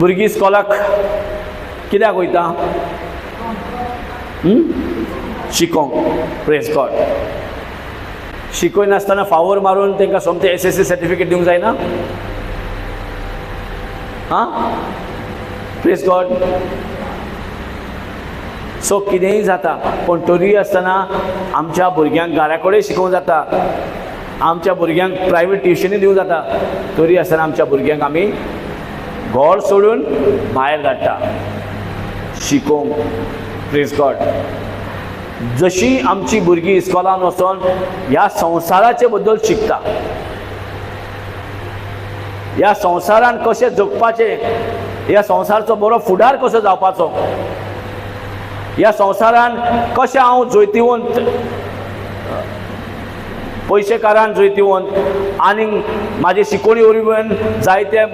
भुरगीं इस्कॉलाक कित्याक वयता? शिकोंक. Praise God. शिकोय नासतना फावोर मारून तांकां सोमतें SSC सर्टिफिकेट दिवंक जायना? हां, प्रेज गॉड. सो कितेंय जाता, पण तरी आसतना आमच्या भुरग्यांक घरा कडेन शिकोवंक जाता, आमच्या भुरग्यांक प्रायवेट ट्युशनी दिवंक जाता, तरी आसतना आमच्या भुरग्यांक आमी घर सोडून भायर धाडटा शिकोवंक. Praise God. जशी आमची भुरगीं इस्कॉलान वचोन ह्या संवसाराचे बद्दल शिकता, ह्या संवसारान कशें जगपाचें, ह्या संवसाराचो बरो फुडार कसो जावपाचो, ह्या संवसारान कशें हांव जैतिवंत, पयशेकारान जैतिवंत आनी म्हाजे शिकोवणी वरवीं जायते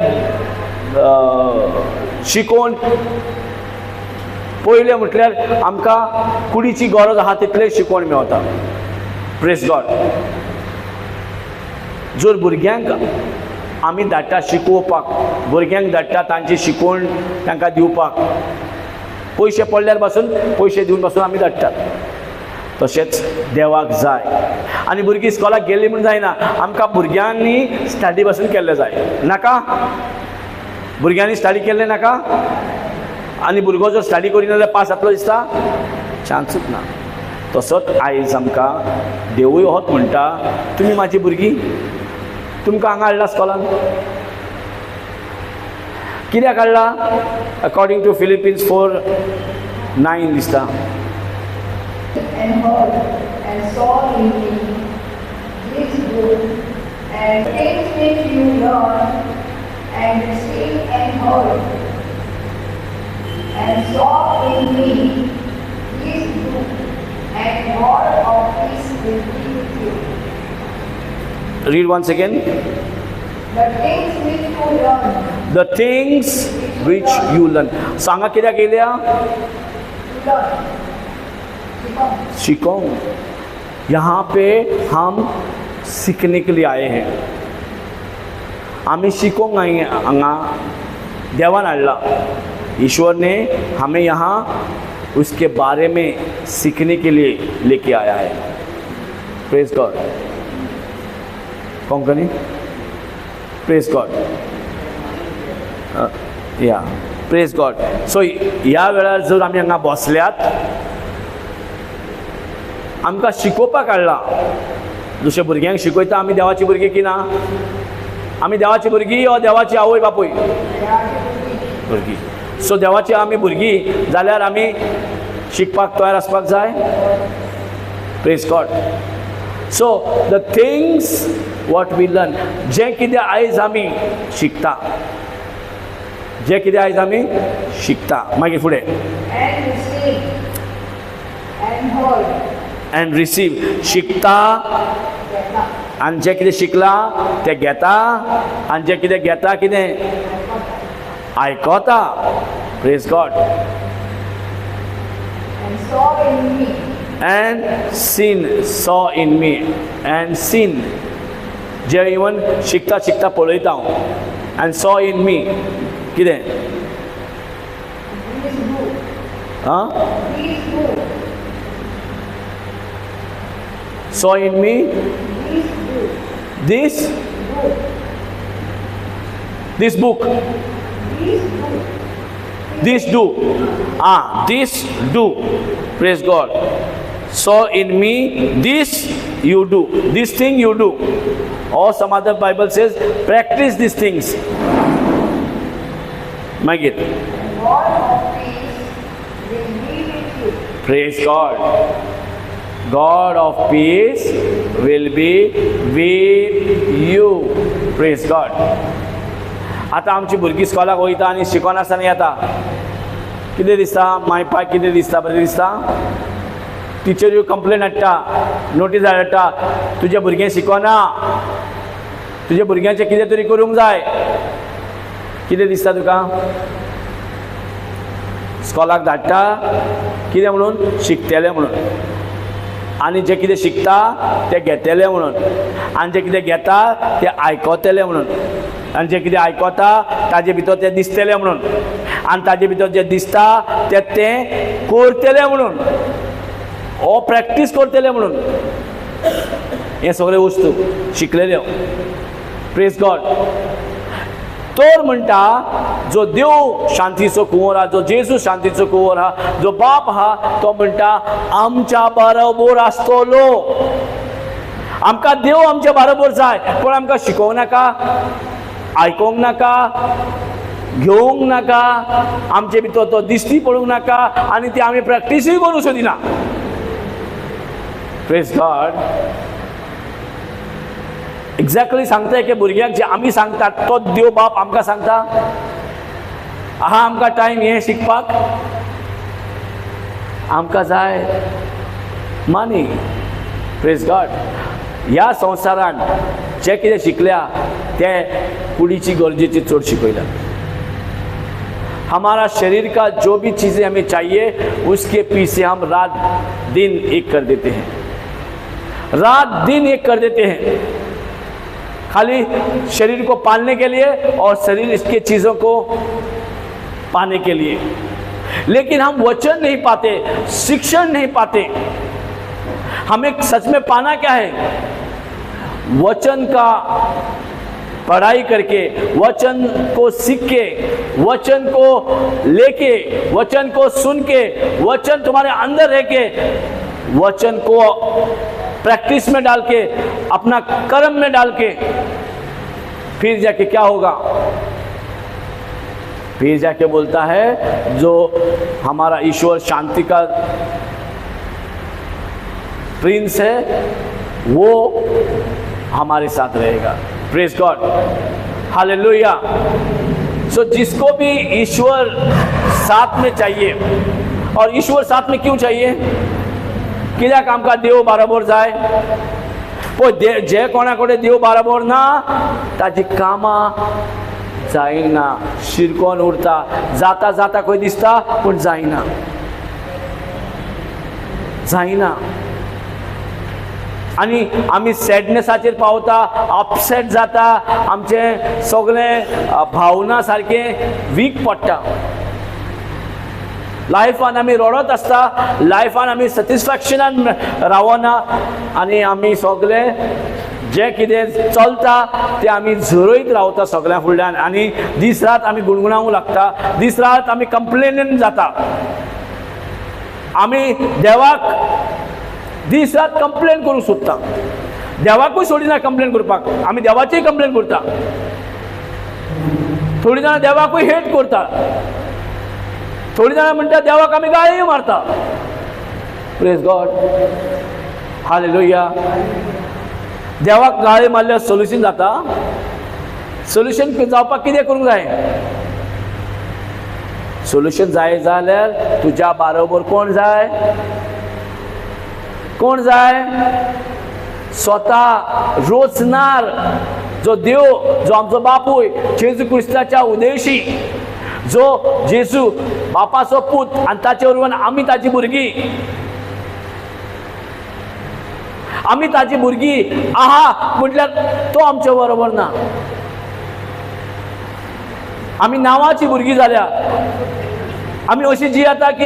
शिकोवन पयलें म्हटल्यार आमकां कुडीची गरज आहा तितलें शिकोवण मेवता. Praise God. जर भुरग्यांक आमी धाडटा शिकोवपाक, भुरग्यांक धाडटा तांची शिकोवण तांकां दिवपाक, पयशे पडल्यार पासून पयशे दिवन पासून आमी धाडटात, तशेंच देवाक जाय. आनी भुरगीं इस्कॉलाक गेलीं म्हूण जायना, आमकां भुरग्यांनी स्टडी पासून केल्लें जाय. नाका? भुरग्यांनी स्टडी केल्लें नाका? आनी भुरगो जर स्टडी करिना जाल्यार पास जातलो दिसता? चान्सूच ना. तसोच आयज आमकां देवूय होच म्हणटा, तुमी म्हाजी भुरगीं, तुमकां हांगा हाडला इस्कॉलान. कित्याक हाडला? अकॉर्डिंग टू फिलिपिन्स 4:9 दिसता. And heard and saw in me this book and things which you learn and received and heard and saw in me this book and God of peace will be with you. Read once again. The things which you learn. The things which you learn. सांगा कित्याक येयल्या? Learn. शिकों. यहाँ पे हम सीखने के लिए आए हैं. हमें शिकोंग आए हंगा देवान हाडला. ईश्वर ने हमें यहाँ उसके बारे में सीखने के लिए लेके आया है. Praise God. Konkani. Praise God. या प्रेज गॉड. सो ह्या वेळार जर आमी हांगा बसल्यात, आमकां शिकोवपाक हाडला. जशें भुरग्यांक शिकयता आमी देवाची भुरगीं की ना? आमी देवाची भुरगीं वा देवाची आवय बापूय? भुरगीं. सो देवाची आमी भुरगीं जाल्यार आमी शिकपाक तयार आसपाक जाय. Praise God. So the things what we learn, जें कितें आयज आमी शिकता, जें कितें आयज आमी शिकता, मागीर फुडें And receive and heard. And receive. शिकता आनी जें कितें शिकला तें घेता, आनी जें कितें घेता कितें आयकोता. Praise God. And saw in me. And seen. Saw in me and seen. जें इवन शिकता शिकता पळयता हांव. एंड सॉ इन मी कितें? This book. हां? This book. Saw in me This book. This Book. This book. This book. This do. This do. Praise God. So in me, this you do. This thing you do. Or some other Bible says, practice these things. Make it. God of peace will be with you. Praise God. God of peace will be with you. Praise God. आता आमची भुरगीं इस्कॉलाक वयता आनी शिकोनासतना येता. कितें दिसता? मायपाक कितें दिसता? बरें दिसता? टिचऱ्यो कंप्लेन हाडटा, नोटीस धाडटा, तुजें भुरगें शिकोना, तुज्या भुरग्याचें कितें तरी करूंक जाय. कितें दिसता तुका? इस्कॉलाक धाडटा कितें म्हणून? शिकतलें म्हणून. आनी जें कितें शिकता तें घेतलें म्हणून, आनी जें कितें घेता तें आयकतलें म्हणून. आनी जे कितें आयकता ताजे भितर तें दिसतलें म्हणून, आनी ताजे भितर जें दिसता तें करतलें म्हणून, हो प्रॅक्टीस करतलें म्हणून हे सगळे वस्तू शिकलेल्यो. Praise God. तर म्हणटा जो देव शांतीचो कुंवर आहा, जो जेजू शांतीचो कुंवर आहा, जो बाप आहा, तो म्हणटा आमच्या बरोबर आसतलो. आमकां देव आमच्या बरोबर जाय, पण आमकां शिकोवंक नाका, आयकोंक नाका, घेवंक नाका, आमचे भितर तो दिश्टी पडूंक नाका, आनी ती आमी प्रॅक्टीसूय करूंक सोदिना. Praise God. एक्झॅक्टली सांगता की भुरग्यांक जे आमी सांगतात तो देव बाप आमकां सांगता. आहा आमकां टायम हें शिकपाक, आमकां जाय मनी. Praise God. ह्या संवसारान जे कितें शिकल्या तें कुडीची गरजेची चड शिकयल्या. हमारा शरीर का जो भी चीज़ें हमें चाहिए उसके पीछे हम रात दिन एक कर देते हैं, रात दिन एक कर देते हैं, खाली शरीर को पालने के लिए और शरीर इसके चीज़ों को पाने के लिए. लेकिन हम वचन नहीं पाते, शिक्षण नहीं पाते. हमें सच में पाना क्या है? वचन का पढ़ाई करके, वचन को सीख के, वचन को लेके, वचन को सुन के, वचन तुम्हारे अंदर रह के, वचन को प्रैक्टिस में डाल के, अपना कर्म में डाल के, फिर जाके क्या होगा? फिर जाके बोलता है जो हमारा ईश्वर शांति का प्रिंस है वो हमारे साथ रहेगा. Praise God. हालेलुया. सो जिसको भी ईश्वर साथ में चाहिए, और ईश्वर साथ में क्यों चाहिए? कित्याक आमकां देव बरोबर जाय. पळय जे कोणा कडेन देव बरोबर ना ताची कामां जायना, शिरकोन उरता, जाता जाता खंय दिसता पूण जायना, जायना. आनी आमी सॅडनेसाचेर पावता, अपसेट जाता, आमचे सगळे भावना सारके वीक पडटा. लायफान आमी रडत आसता, लायफान आमी सॅटिस्फॅक्शनान रावना, आनी आमी सगळे जे कितें चलता तें आमी झरयत रावता सगळ्या फुडल्यान, आनी दीस रात आमी गुणगुणावंक लागता, दीस रात आमी कंप्लेनीन जाता. आमी देवाक दीस रात कंप्लेन करूंक सोदता. देवाकूय सोडिना कंप्लेन करपाक, आमी देवाचीय कंप्लेन करता. थोडी जाणां देवाकूय हेट करता, थोडी जाणां म्हणटा देवाक आमी गाळी मारता. Praise God. हालेलुया. देवाक गाळी मारल्यार सोल्युशन जाता? सोल्युशन जावपाक कितें करूंक जाय? सोल्युशन जाय जाल्यार तुज्या बरोबर कोण जाय? कोण जाय? स्वता रोचणार जो देव, जो आमचो बापूय जेजू क्रिस्ताच्या उदेशी, जो जेजू बापाचो पूत आनी ताचे वरवीं आमी ताची भुरगीं, आमी ताची भुरगीं आहा म्हटल्यार तो आमचे बरोबर ना. आमी नांवाची भुरगीं जाल्या. आमी अशी जियेता की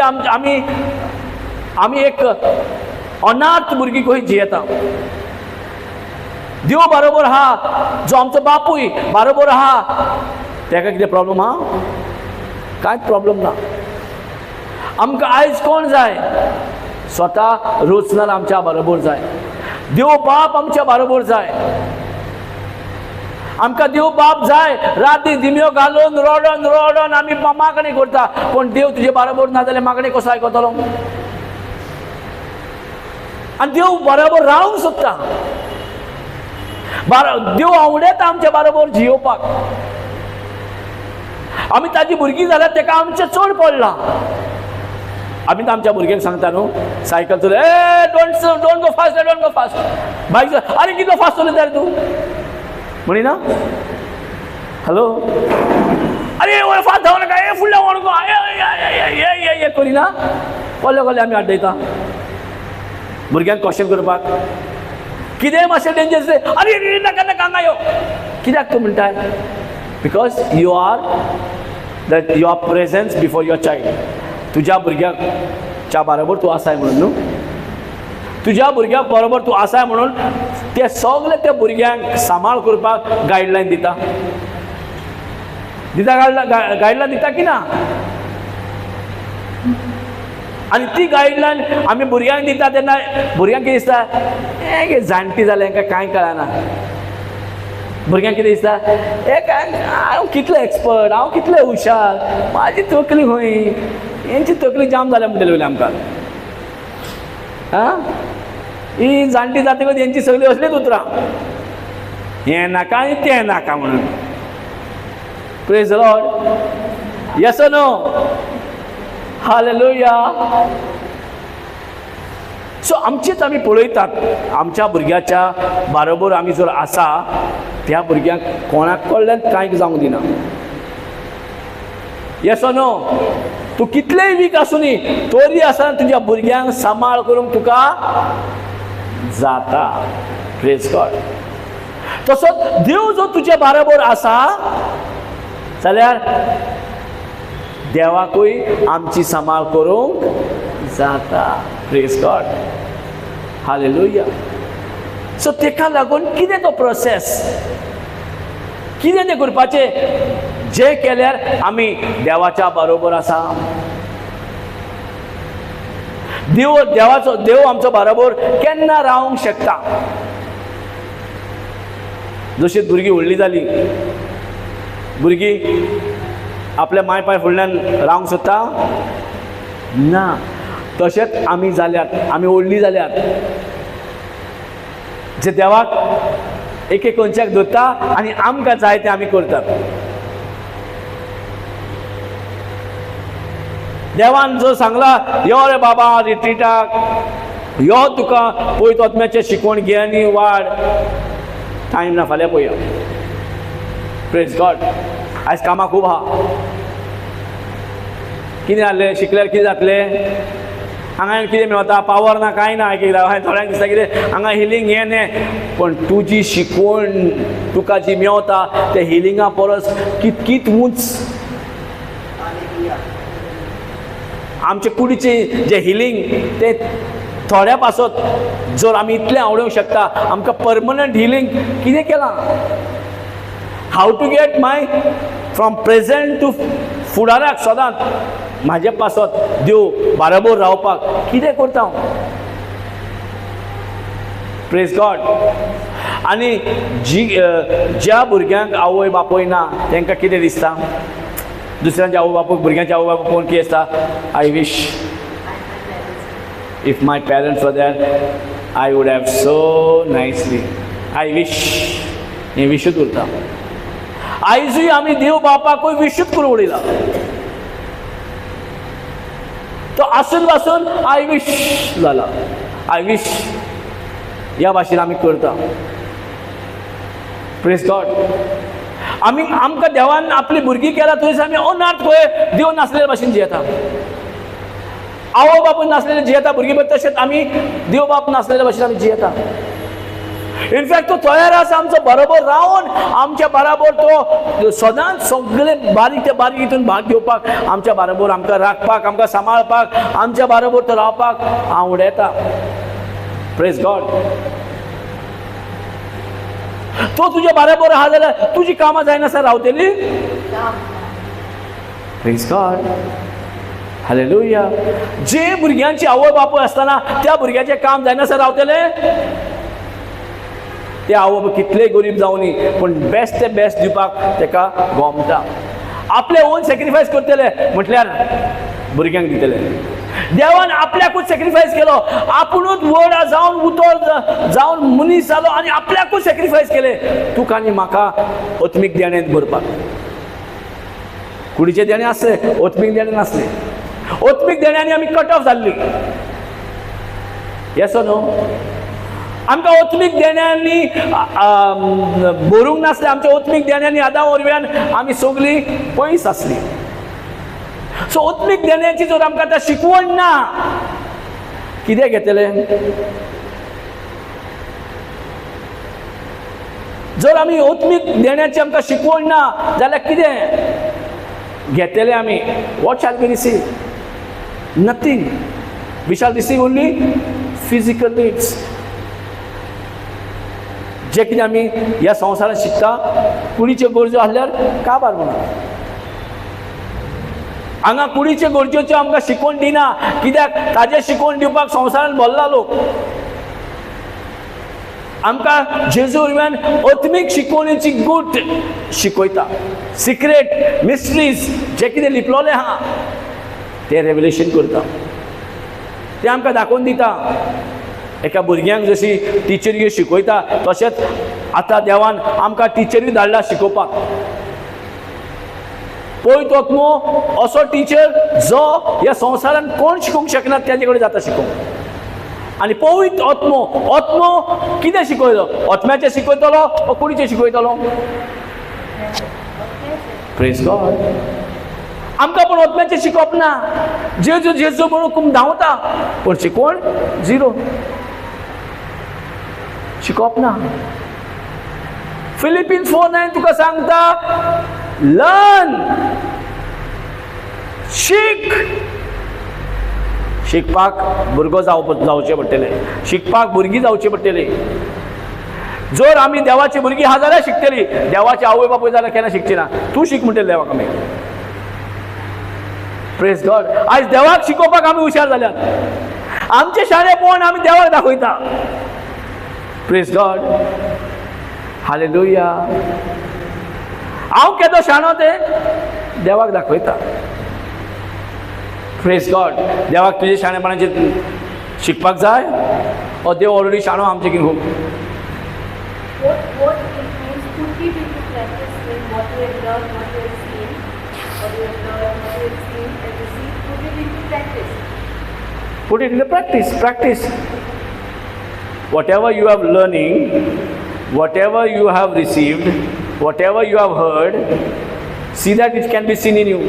आमी एक अनाथ भुरगीं कशी जियेता. देव बरोबर आहा, जो आमचो बापूय बरोबर आहा, ताका कितें प्रॉब्लेम आहा? कांयच प्रॉब्लेम ना. आमकां आयज कोण जाय? स्वता रोचणार आमच्या बरोबर जाय. देव बाप आमच्या बरोबर जाय. आमकां देव बाप जाय. राती दिम्यो घालून रडोन रडोन आमी मागणी करता, पूण देव तुजे बरोबर ना जाल्यार मागणी कसो आयकतलो? आनी देव बरोबर रावंक सोदता. देव आवडटा आमच्या बरोबर जियोवपाक. आमी ताची भुरगीं जाल्यार ताका आमचें चड पडलां. आमी आमच्या भुरग्यांक सांगता न्हू, सायकल चलय, ए don't go fast, don't go fast. Bike अरे कितलो फास्ट चलयता रे तूं म्हणिना? हॅलो, अरे फास्ट धांव नाका, ए फुडल्या वण गो, ये करिना. कोल्ले कोल्ले आमी आड्डयता भुरग्यांक क्वेश्चन करपाक. कितें मातशें डेंजर, अरे नाका नाका हांगा यो. कित्याक तूं म्हणटाय? Because you are that your presence before your child. तुझ्या भुरग्याच्या बरोबर तूं आसाय म्हणून न्हू. तुझ्या भुरग्याक बरोबर तूं आसाय म्हणून ते सगळे त्या भुरग्यांक सांबाळ करपाक गायडलायन दिता. गायडलायन दिता की ना. आनी ती गायडलायन आमी भुरग्यांक दिता तेन्ना भुरग्यांक कितें दिसता, हे जाणटी जाले हांकां कांय कळना. भुरग्यांक कितें दिसता, हांव कितले एक्सपर्ट, हांव कितले हुशार, म्हाजी तकली खंय, हेंची तकली जाम जाल्या म्हणटले वयले आमकां. ही जाणटी जातकच हेंची सगळी असलीच उतरां, हें नाका आनी तें नाका म्हणून. Praise the Lord. Yes or no. Hallelujah. सो आमचेच आमी पळयतात, आमच्या भुरग्याच्या बरोबर आमी जर आसा, त्या भुरग्यांक कोणाक कडल्यान कांय जावंक दिना. Yes or no. तूं कितलेय वीक आसूं न्ही तरी आसतना तुज्या भुरग्यांक सांबाळ करूंक तुका जाता. Praise God. तसोच देव जो तुज्या बरोबर आसा जाल्यार देवाकूय आमची सांबाळ करूंक जाता. Praise God. हालेलुया. सो तेका लागून कितें तो प्रोसेस, कितें तें करपाचें जे केल्यार आमी देवाच्या बरोबर आसा. देव आमचो बरोबर केन्ना रावंक शकता. जशी भुरगीं व्हडलीं जालीं, भुरगीं आपल्या माय पाय फुडल्यान रावंक सोदता ना. तशेंच आमी जाल्यात, आमी व्हडलीं जाल्यात, जे देवाक एक खंयच्याक धरता आनी आमकां जाय तें आमी करतात. देवान जो सांगला यो रे बाबा रिट्रीटाक, यो तुका पयत वचम्याचें शिकवण घे आनी वाड, टायम ना, फाल्यां पळोवया. Praise God. आयज कामां खूब आहा. कितें जालें, शिकल्यार कितें जातलें, हांगा कितें मेळटा, पावर ना, कांय ना. थोड्यांक दिसता कितें हांगा हिलींग हें न्ही, पण तुजी शिकवण तुका जी मेवता त्या हिलिंगा परस कितकीत उंच. आमचे कुडीचे जे हिलींग ते थोड्या पासत जर आमी इतलें आवडूंक शकता, आमकां परमनंट हिलींग कितें केलां. How to get my from present to फुडाराक सदांच म्हाजे पासत देव बरोबर रावपाक कितें करता हांव. Praise God. आनी ज्या भुरग्यांक आवय बापूय ना तांकां कितें दिसता, दुसऱ्यांच्या आवय बापूय भुरग्यांच्या आवय बापूय पळोवन कितें दिसता, I wish if my parents were there I would have so nicely. I wish, हें विशूच उरता. आयजूय आमी देव बापाकूय विशूच करून उडयला. तो आसून पासून आय विश जाला. आय विश ह्या भाशेन आमी करता. Praise God. आमकां देवान आपली भुरगीं केला थंयसर आमी अनाथ खंय देव नासलेल्या भाशेन जियेता. आवय बापूय नासलेले जियेता भुरगीं, पण तशेंच आमी देव बाप नासलेल्या भाशेन आमी जियेता. इनफॅक्ट तो तयार आसा आमचो बरोबर रावन आमच्या बरोबर तो सदांच सगळे बारीक ते बारीक हितून भाग घेवपाक, आमच्या बरोबर आमकां राखपाक, आमकां सांबाळपाक, आमच्या बरोबर तो रावपाक आवडटा. Praise God. तो तुज्या बरोबर आहा जाल्यार तुजी कामां जायनासतना रावतली. Praise God. हालेलुया. जे भुरग्यांची आवय बापूय आसतना त्या भुरग्याचें काम जायनासतना रावतले, ते आवय कितलेय गरीब जावनी पण बेस्ट ते बेस्ट दिवपाक तेका गोमता. आपले ओन सॅक्रिफायस करतले म्हटल्यार भुरग्यांक दितले. देवान आपल्याकूच सॅक्रिफायस केलो, आपुणूच वड जावन उतर जावन मनीस जालो आनी आपल्याकूच सॅक्रिफायस केले तुका आनी म्हाका आत्मीक देणें भरपाक. कुडीचे देणे आसले, आत्मीक देणे नासले. आत्मीक देण्यांनी आमी कट ऑफ जाल्ली. Yes or no. आमकां आत्मीक देण्यांनी भरूंक नासलें. आमच्या आत्मीक देण्यांनी आदां वरव्यान आमी सगळीं पयस आसलीं. सो आत्मीक देण्याची जर आमकां आतां शिकवण ना, कितें घेतले. जर आमी ओतमीक देण्याची आमकां शिकवण ना जाल्यार कितें घेतले आमी? What shall be receive? Nothing. We shall receive only physical needs. जे कितें आमी ह्या संवसारांत शिकता, कुडीच्यो गरजो आसल्यार काबार म्हणून. हांगा कुडीच्यो गरजेच्यो आमकां शिकवण दिना. कित्याक? ताजे शिकवण दिवपाक संवसारांत भरला लोक. आमकां जेजू वरवीं आत्मीक शिकवणेची गूट शिकयता. सिक्रेट मिस्ट्रीज जे कितें लिपलोलें आहा तें रेवलेशन करता, तें आमकां दाखोवन दिता. एका भुरग्यांक जशी टिचरी शिकयता तशेंच आतां देवान आमकां टिचरी धाडला शिकोवपाक. पळयत आत्मो असो टिचर जो ह्या संवसारांत कोण शिकोवंक शकना तेजे कडेन जाता शिकोवंक. आनी पवित्र आत्मो कितें शिकयलो? आत्म्याचें शिकयतलो वा कुडीचें शिकयतलो? Praise God. आमकां पण आत्म्याचें शिकोवप ना. जेजू जेजू म्हणून खूब धांवता पूण शिकवण झिरो. शिकोवप ना. फिलिपिन्स 4:9 तुका सांगता, लर्न, शिक. शिकपाक भुरगो जावचें पडटलें. शिकपाक भुरगीं जावचीं पडटलीं. जर आमी देवाची भुरगीं आहा जाल्यार शिकतलीं. देवाचे आवय बापूय जाल्यार केन्ना शिकची ना. तूं शिक म्हणटलें देवाक आमी. Praise God. आयज देवाक शिकोवपाक आमी हुशार जाल्यात. आमचे शाणेपण आमी देवाक दाखयता. Praise God. हालेलुया. हांव केदो शाणो तें देवाक दाखयता. Praise God. देवाक तुजे शाणेपणाचेर शिकपाक जाय ओ देव ऑलरेडी शाणो आमचे खूब. What it means to keep into practice in what you have learned, what you have seen, what you have learned, what you have seen and received, put it into practice. Put it into practice. Practice. Whatever you have learning, whatever you have received, whatever you have heard, see that it can be seen in you.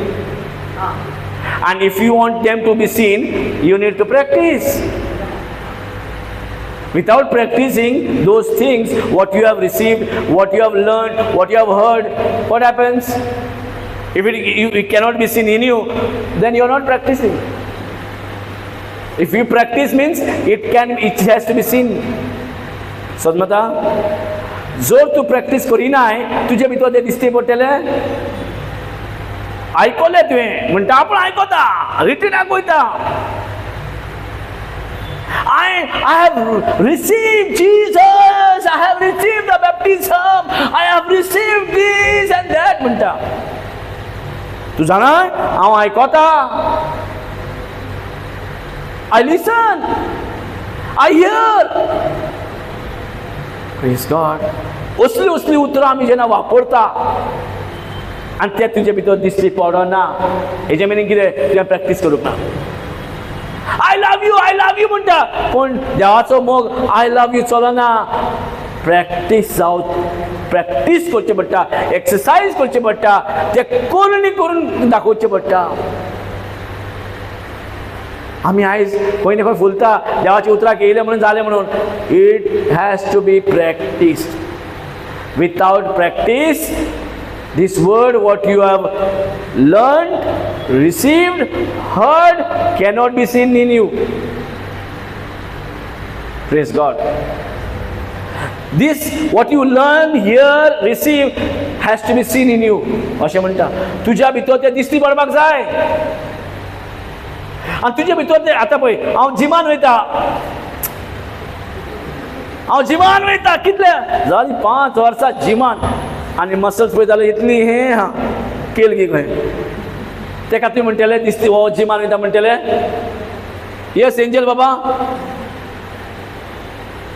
And if you want them to be seen, you need to practice. Without practicing those things, what you have received, what you have learned, what you have heard, what happens? If it cannot be seen in you, then you are not practicing. If you practice means it has to be seen. Sadmata, जर तू practice करिनाय तुजे भितर तें दिसते पडटलें. आयकलें तुवें म्हणटा आपूण आयकता, रिटीन आयकयता. I have received Jesus, I have received the baptism, I have received this and that म्हणटा. तू जाणा हांव आयकता, I listen, I hear. Praise God. असली उतरां आमी जेन्ना वापरता आनी ते तुजे भितर दिसली पडना, हेजें मिनींग कितें? तुवें प्रॅक्टीस करूंक ना. I love you म्हणटा पूण देवाचो मोग I love you चलना. प्रॅक्टीस करचें पडटा, एक्सरसायज करचें पडटा, तें करून दाखोवचें पडटा. आमी आयज खंय ना खंय फुलता देवाची उतरां केलें म्हणून जालें म्हणून. It has to be practised. Without practice this word what you have learned, received, heard cannot be seen in you. Praise God. This what you learn, hear, receive has to be seen in you. अशें म्हणटा तुज्या भितर तें दिसती पडपाक जाय. आनी तुजे भितर तें आतां पळय हांव जिमान वयता कितले जाली 5 वर्सां जिमान आनी मसल्स पळय जाल्यार इतली हे हा केलगी खंय. तेका तुवें म्हणटले दिसती हो जिमान वयता म्हणटले. Yes angel Baba,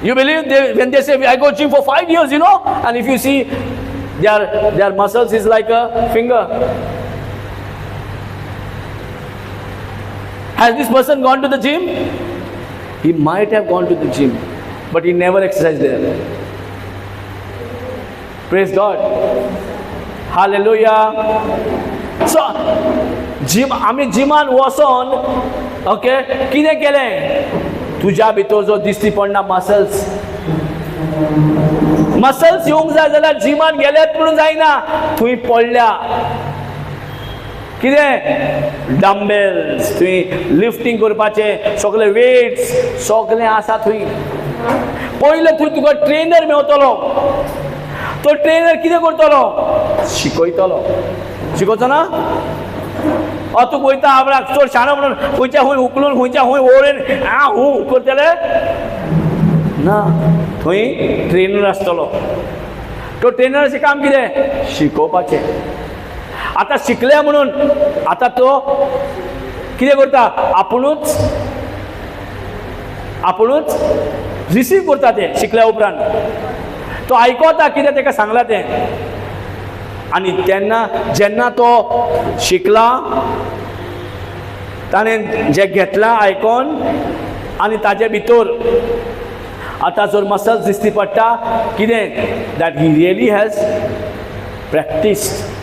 you believe when they say I go gym for 5 years, you know, and if you see their muscles is like a finger. Has this person gone to the gym? He might have gone to the gym, but he never exercised there. Praise God. Hallelujah. So आमी जिमान वचोन okay कितें केलें? तुज्या भितर जो दिसती पडना मसल्स मसल्स येवंक जाय जाल्यार जिमान गेल्यात म्हणून जायना, थंय पडल्या. कितें डंबेल्स, थंय लिफ्टिंग करपाचे सगळे वेट्स सगळे आसा थंय. पयले थंय तुका ट्रेनर मेवतलो. तो ट्रेनर कितें करतलो? शिकयतलो. शिकोवचो ना? तूं वयता आपणाक चड शाणो म्हणून खंयच्या खंय उखलून खंयच्या खंय ओळेन करतले ना. थंय ट्रेनर आसतलो. तो ट्रेनराचें काम कितें? शिकोवपाचें. आतां शिकले म्हणून आतां तो कितें करता? आपुणूच रिसीव करता तें शिकल्या उपरांत. तो आयकता कितें ताका सांगलां तें. आनी तेन्ना जेन्ना तो शिकला, ताणें जें घेतलां आयकोन आनी ताजे भितर आतां जर मसल्स दिश्टी पडटा, कितें? That he really has practised.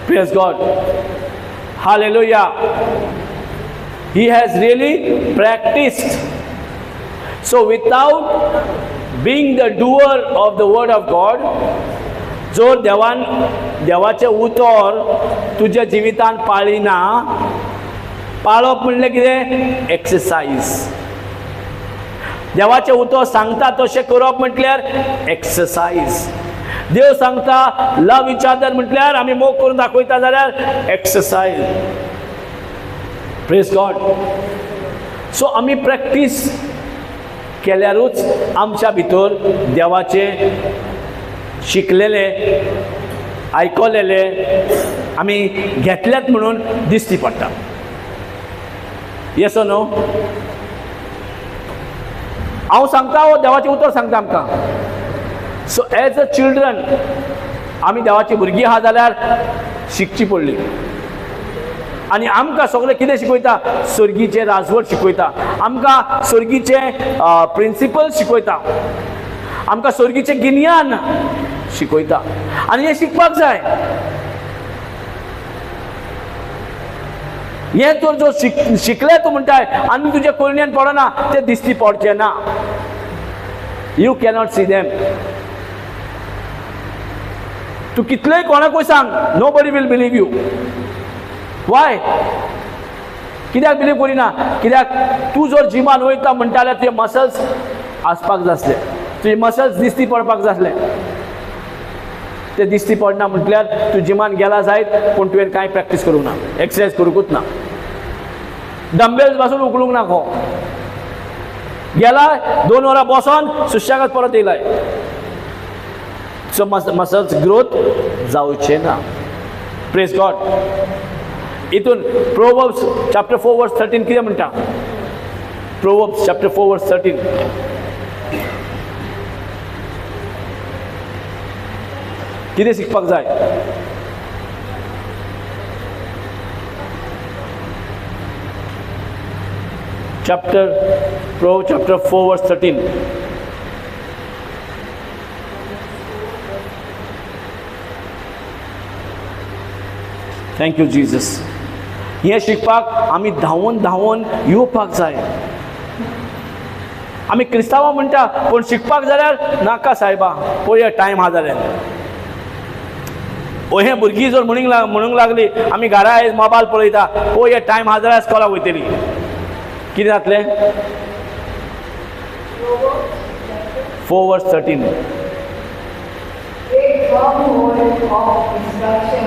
Praise God. Hallelujah. He has really practiced. So without being the doer of the word of God, जर देवाचे उतर तुज्या जिवितान पाळिना, पाळप म्हणल्यार कितें? एक्सरसाइज. देवाचे उतर सांगता तशें करप म्हटल्यार एक्सरसाइज. देव सांगता लव इच अदर म्हटल्यार आमी मोग करून दाखयता जाल्यार एक्सरसाइज. Praise God. सो आमी प्रॅक्टीस केल्यारूच आमच्या भितर देवाचे शिकलेले आयकलेले आमी घेतल्यात म्हणून दिश्टी पडटा. Yes or no? हांव सांगता हो देवाचें उतर सांगता आमकां. सो एज अ चिल्ड्रन आमी देवाची भुरगीं आहा जाल्यार शिकची पडली. आनी आमकां सगळें कितें शिकयता? सर्गीचें राजवट शिकयता. आमकां सर्गीचें प्रिंसिपल्स शिकयता. आमकां सर्गीचें गिन्यान शिकयता. आनी हें शिकपाक जाय. हें तर जो शिकले तूं म्हणटाय आनी तुज्या कळण्यान पडना, तें दिश्टी पडचें ना. You cannot see them. तूं कितलेंय कोणाकूय सांग, nobody will believe you. Why? कित्याक बिलीव करिना? कित्याक तूं जर जिमान वयता म्हणटा जाल्यार तुजे मसल्स आसपाक जाय आसले, तुजे मसल्स दिश्टी पडपाक जाय आसले. ते दिश्टी पडना म्हटल्यार तूं जिमान गेला जायत पूण तुवें कांय प्रॅक्टीस करूंक ना, एक्सरसाइज करूंकूच ना. डंबेल्स पासून उखलूंक ना खो. गेला 2 वरां बसोन सुशेगाद परत येयलाय. सो मसल्स ग्रोथ जावचे ना. Praise God. इतून प्रोवर्ब्स चॅप्टर 4 वर्स 13 कितें म्हणटा? प्रोवर्ब्स चॅप्टर 4 वर्स 13 कितें शिकपाक जाय? Proverbs chapter 4 verse 13. Thank you Jesus. हे शिकपाक आमी धांवून येवपाक जाय. आमी क्रिस्तांवां म्हणटा पूण शिकपाक जाल्यार नाका सायबा, पळया टायम आहा जाल्यार. हे भुरगीं जर म्हणूंक लागली आमी घरा आयज मोबायल पळयता, पळया टायम आहा जाल्यार स्कॉलाक वयतली. कितें जातलें? 4 verse 13. Take firm hold of instruction.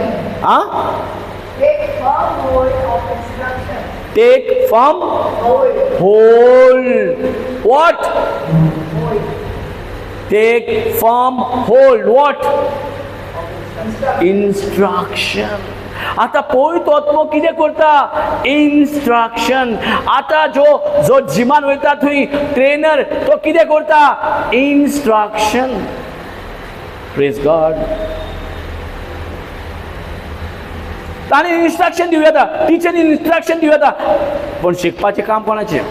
Take firm hold of instruction. Take firm hold. What? Hold. Take firm hold. What? Instruction. Instruction. आता पळय तो कितें करता? इंस्ट्रक्शन. आता जो जिमान वयता थंय ट्रेनर तो कितें करता? इंस्ट्रक्शन. Praise God. ताणें इंस्ट्रक्शन दिवं येता, टिचरीन इंस्ट्रक्शन दिवं येता, पण शिकपाचें काम कोणाचें?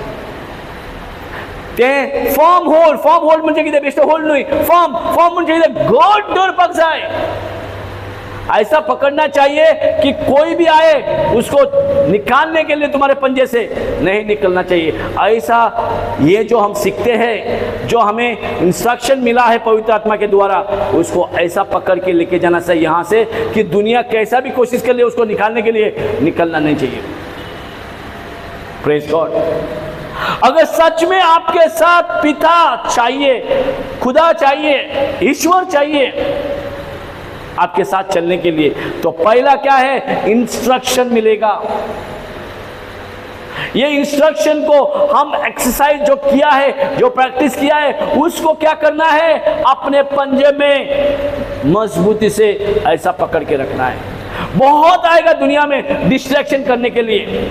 तें फॉर्म होल्ड म्हणजे कितें? बेश्टो होल्ड न्हय. फॉर्म म्हणजे कितें? घट धरपाक जाय. ऐसा पकड़ना चाहिए कि कोई भी आए उसको निकालने के लिए तुम्हारे पंजे से नहीं निकलना चाहिए. ऐसा ये जो हम सीखते हैं, जो हमें इंस्ट्रक्शन मिला है पवित्र आत्मा के द्वारा, उसको ऐसा पकड़ के लेके जाना चाहिए यहाँ से कि दुनिया कैसा भी कोशिश कर ले उसको निकालने के लिए निकलना नहीं चाहिए। Praise God. अगर सच में आपके साथ पिता चाहिए, खुदा चाहिए, ईश्वर चाहिए आपके साथ चलने के लिए, तो पहला क्या है? इंस्ट्रक्शन मिलेगा। ये इंस्ट्रक्शन को हम एक्सरसाइज जो किया है, जो प्रैक्टिस किया है, उसको क्या करना है? अपने पंजे में मजबूती से ऐसा पकड़ के रखना है। बहुत आएगा दुनिया में डिस्ट्रैक्शन करने के लिए,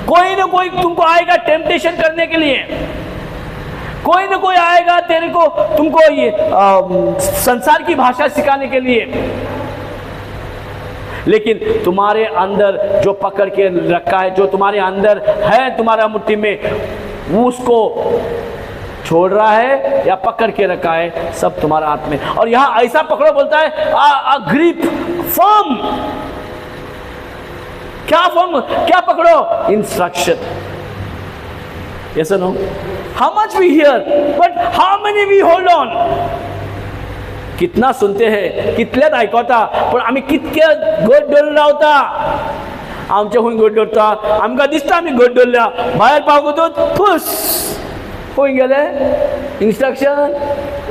कोई ना कोई तुमको आएगा टेम्पटेशन करने के लिए, कोई ना कोई आएगा तेरे को तुमको ये संसार की भाषा सिखाने के लिए। लेकिन तुम्हारे अंदर जो पकड़ के रखा है, जो तुम्हारे अंदर है, तुम्हारा मुट्ठी में, उसको छोड़ रहा है या पकड़ के रखा है, सब तुम्हारा हाथ में। और यहां ऐसा पकड़ो बोलता है, ग्रिप फर्म। क्या फर्म? क्या पकड़ो? Instruction. Yes or no? How much we hear, but how many we hold on? कितना सुनते हैं, कितल्यात आयकता, पण आम्ही कितके गोड धरला होता, आमच्या खून गोड धरता, आमकां दिसता आम्ही गोड धरल्या, भायर पावतूच फुस खंय गेले इंस्ट्रक्शन।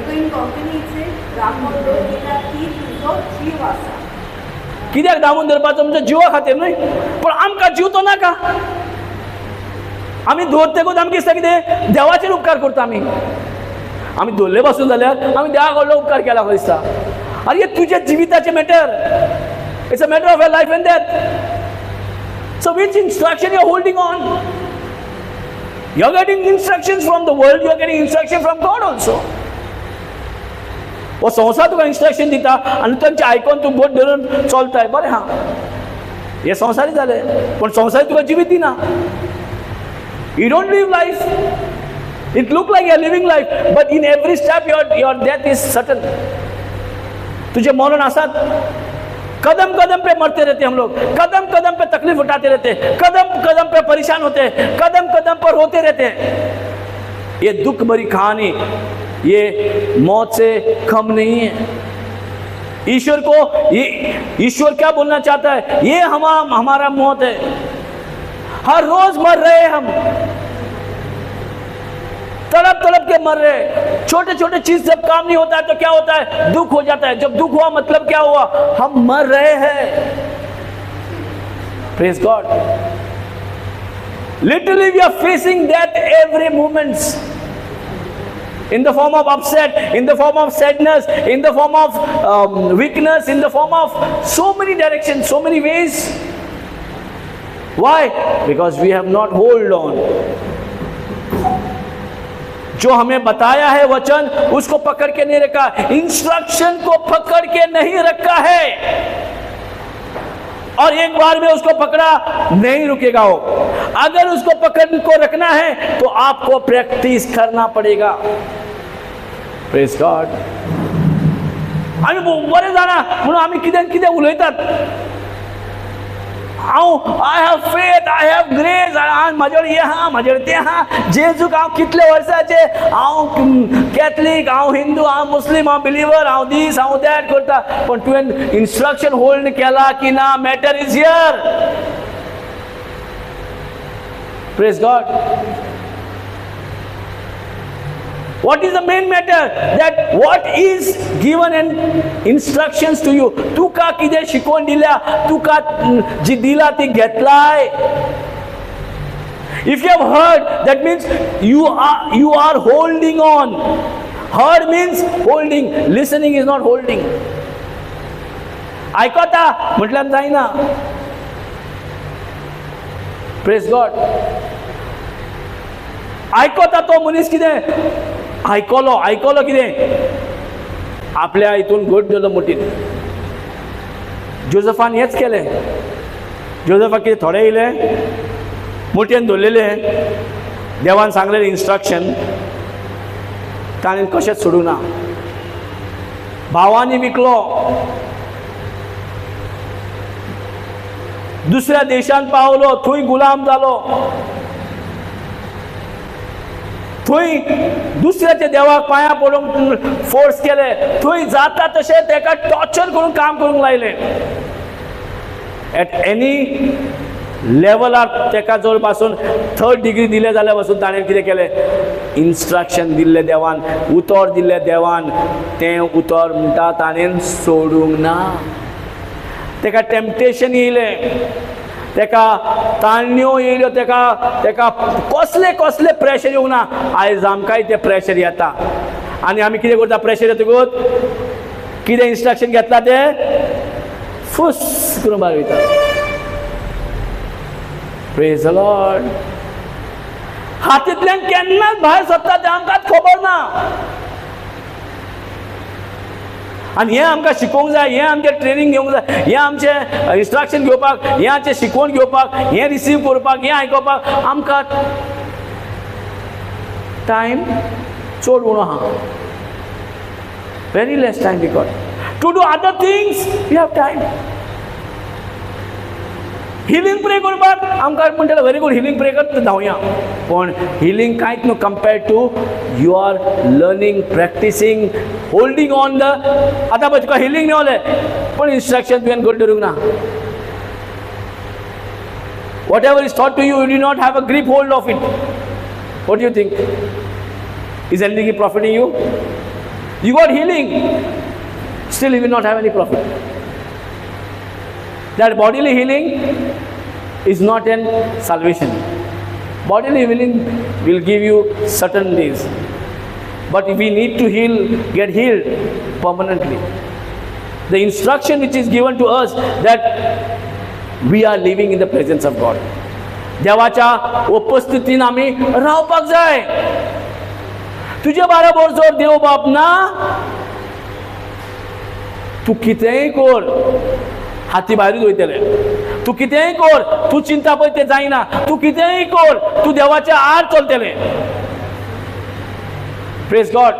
इन कंपनीचे दामोदर की तुझो जीव आसा। कित्याक दामून धरपाचो? आमच्या जिवा खातीर न्हय, पण आमकां जीव तो नाका। आम्ही दवरतेकूच आमी दिसता कितें देवाचेर उपकार करता। आम्ही दवरले बसून जाल्यार आम्ही देवाक व्हडलो उपकार केला कसो दिसता। अरे तुझ्या जिविताचे matter, it's a matter of life and death. So which instruction you are holding on? You are getting instructions from the world, you are getting instruction from God also. वो संसार तुका इंस्ट्रक्शन दिता आनी तांचे आयकून तूं बोट धरून चलताय, बरें हा, हे संवसारी जाले, पण संवसारी तुका जिवीत दिना। You don't live life. It look like you are living life, but in every step your death is certain. तुझे मरण आसात, कदम कदम पे मरते रहते हम लोग, कदम कदम पे तकलीफ उठाते रहते, कदम कदम पे परेशान होते, कदम कदम पर रोते रहते। ये दुख भरी कहानी, ये मौत से कम नहीं है। ईश्वर को ईश्वर क्या बोलना चाहता है? ये हमारा मौत है। हर रोज मर रहे हम, तड़प तड़प के मर रहे। छोटे छोटे चीज जब काम नहीं होता है तो क्या होता है? दुख हो जाता है। जब दुख हुआ मतलब क्या हुआ? हम मर रहे हैं। Praise God. Literally we are facing death every moments, in the form of upset, in the form of sadness, in the form of weakness, in the form of so many directions, so many ways. Why? Because we have not hold on. जो हमें बताया है वचन, उसको पकड़ के नहीं रखा, इंस्ट्रक्शन को पकड़ के नहीं रखा है, और एक बार में उसको पकड़ा नहीं रुकेगा वो। अगर उसको पकड़ को रखना है तो आपको प्रैक्टिस करना पड़ेगा। Praise God. आम्ही बरे जाणा म्हणून आम्ही कितें कितें उलयतात, I have faith, I have grace, म्हाजे हे हा, म्हाजे ते हा, जेजूक हांव कितले वर्साचे, हांव कॅथलीक, हांव हिंदू, हांव मुस्लीम, हांव बिलिवर, हांव दीस, हांव दॅट करता, पण तुवें इंस्ट्रक्शन होल्ड केला की ना? Matter is here. Praise God. What is the main matter? That what is given in instructions to you. तुका कितें शिकवण दिल्या, तुका जी दिला ती घेतलाय. If you have heard, that means you are holding on. Heard means holding. Listening is not holding. ऐकता म्हटल्यार जायना. Praise God. ऐकता तो मनीस कितें ऐकलो कितें? आपल्या हितून घट दिलो मुठीन. जोसेफान हेच केलें. जोसेफाक कितें थोडे येयले, मुठयेन धरलेले, देवान सांगलेलें इंस्ट्रक्शन, ताणें कशेंच सोडूंक ना. भावांनी विकलो, दुसऱ्या देशांत पावलो, थंय गुलाम जालो. थंय दुसऱ्याच्या देवाक पांयां पडूंक फोर्स केले, थंय जाता तशें ताका टॉर्चर करून काम करूंक लायलें. एट एनी लेवलार ताका जर पासून 3rd डिग्री दिले जाल्यार पासून ताणें कितें केलें, इन्स्ट्रक्शन दिल्लें देवान, उतर दिल्लें देवान, तें उतर म्हणटा ताणें सोडूंक ना. ताका टेम्पटेशन येयलें, ताका ताणण्यो येयल्यो, ताका कसले कसले प्रेशर येवंक ना. आयज आमकांय तें प्रेशर येता आनी आमी कितें करता, प्रेशर येतकूच कितें इन्स्ट्रक्शन घेतला तें फुस करून भायर वयता. Praise the Lord. हातींतल्यान केन्नाच भायर सरता तें आमकां खबर ना. आनी हें आमकां शिकोवंक जाय, हें आमचें ट्रेनींग घेवंक जाय, हें आमचें इन्स्ट्रक्शन घेवपाक, हें आमचें शिकवण घेवपाक, हें रिसीव करपाक, हें आयकोपाक आमकां टायम चड उणो आहा. Very less time we got to do other things. We have time. Healing pray करपाक आमकां म्हणटलें व्हेरी गुड, हिलिंग प्रे करता धांवया. पण हिलिंग कांयच न्हू compared to you are learning, practising, holding on the. आतां पळय तुका हिलिंग मेवलें पण इन्स्ट्रक्शन तुवें घट धरूंक ना. Whatever is thought to you, you do not have a grip hold of it. What you think? Is anything profiting you? You got healing, still you will not have any profit. That bodily healing is not an salvation. Bodily healing will give you certain days, but if we need to heal, get healed permanently. The instruction which is given to us that we are living in the presence of God. देवाच्या उपस्थितीन आमी रावपाक जाय. तुझे बरोबर जर देव बाप ना, तू कितेंय कर हाती भायरूच वयतले. तू कितेंय कर, तू चिंता पळय तें जायना. तू कितेंय कर, तू देवाच्या आड चलतले. Praise God.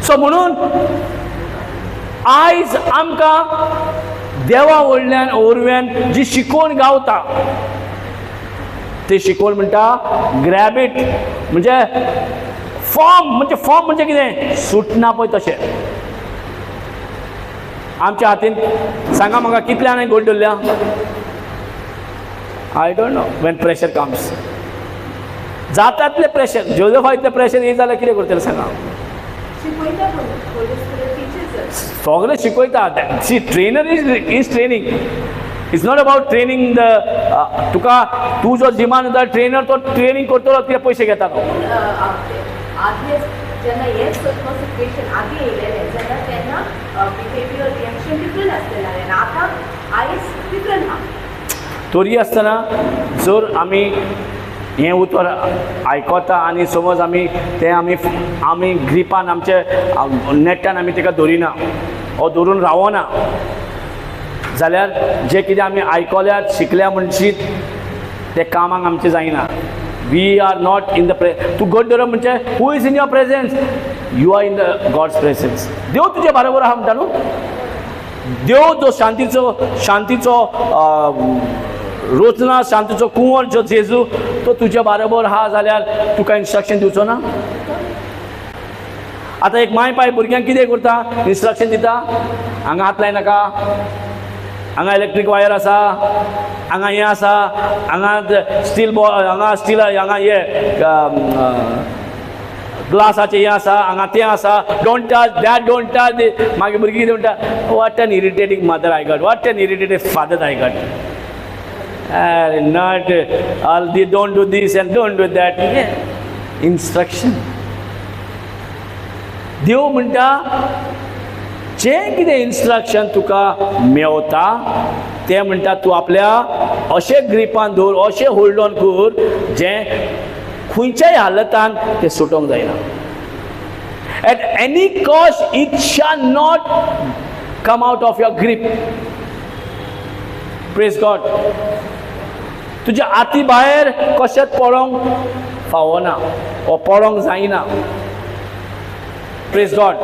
सो म्हणून आयज आमकां देवा वरव्यान जी शिकवण गावता ते शिकवण म्हणटा ग्रॅब इट. म्हणजे फॉर्म म्हणजे कितें सुटना पळय तशें. आमच्या हातीन सांगा म्हाका कितले आनी गोड धरल्या? I don't know. When pressure comes, जाता तितलें प्रेशर. जोसेफा इतलें प्रेशर येयत जाल्यार कितें करतलें सांगा? सगळें शिकयता. See trainer is training. It's not about training the तुका. तूं जो जिमान वता ट्रेनर तो ट्रेनिंग करतलो, कितें पयशे घेता तो. जेन्ना हें सिच्युएशन आदी येयलेलें जेन्ना तेन्ना बिहेवियर रिएक्शन डिफरंट आसलेलें. आतां आयज डिफरंट आहा. तरी आसतना जर आमी हें उतर आयकता आनी समज आमी ग्रिपान आमचे नेटान आमी ताका धरिना ओ धरून रावना जाल्यार जें कितें आमी आयकल्यार शिकल्या म्हणशीत तें कामाक आमचें जायना. We are not in the तूं घट धरप म्हणजे who is in your presence? You are in the God's presence. देव तुजे बरोबर आहा म्हणटा न्हू. देव जो शांतीचो रोचना, शांतीचो कुंवर जो जेजू तो तुज्या बरोबर आहा जाल्यार तुका इन्स्ट्रक्शन दिवचो ना? आतां एक माय पाय भुरग्यांक कितें करता? इन्स्ट्रक्शन दिता, हांगा हात लाय नाका, हांगा इलेक्ट्रीक वायर आसा, हांगा हें आसा, हांगा स्टील बॉल, हांगा स्टील, हांगा हें ग्लासाचें हें आसा, हांगा तें आसा, don't touch that, don't touch. मागीर भुरगीं कितें म्हणटा? What an irritating mother I got, what an irritating father I got. Not all the, don't do this and don't do that. Instruction. देव म्हणटा जें कितें इन्स्ट्रक्शन तुका मेवता तें म्हणटा तूं आपल्या अशें ग्रिपान दवर, अशें होल्ड ऑन कर जें खंयच्याय हालतान तें सुटोंक जायना. At any cost it shall not come out of your grip. Praise God. तुज्या हाती भायर कशेंच पडोंक फावना ओ पडोंक जायना. Praise God.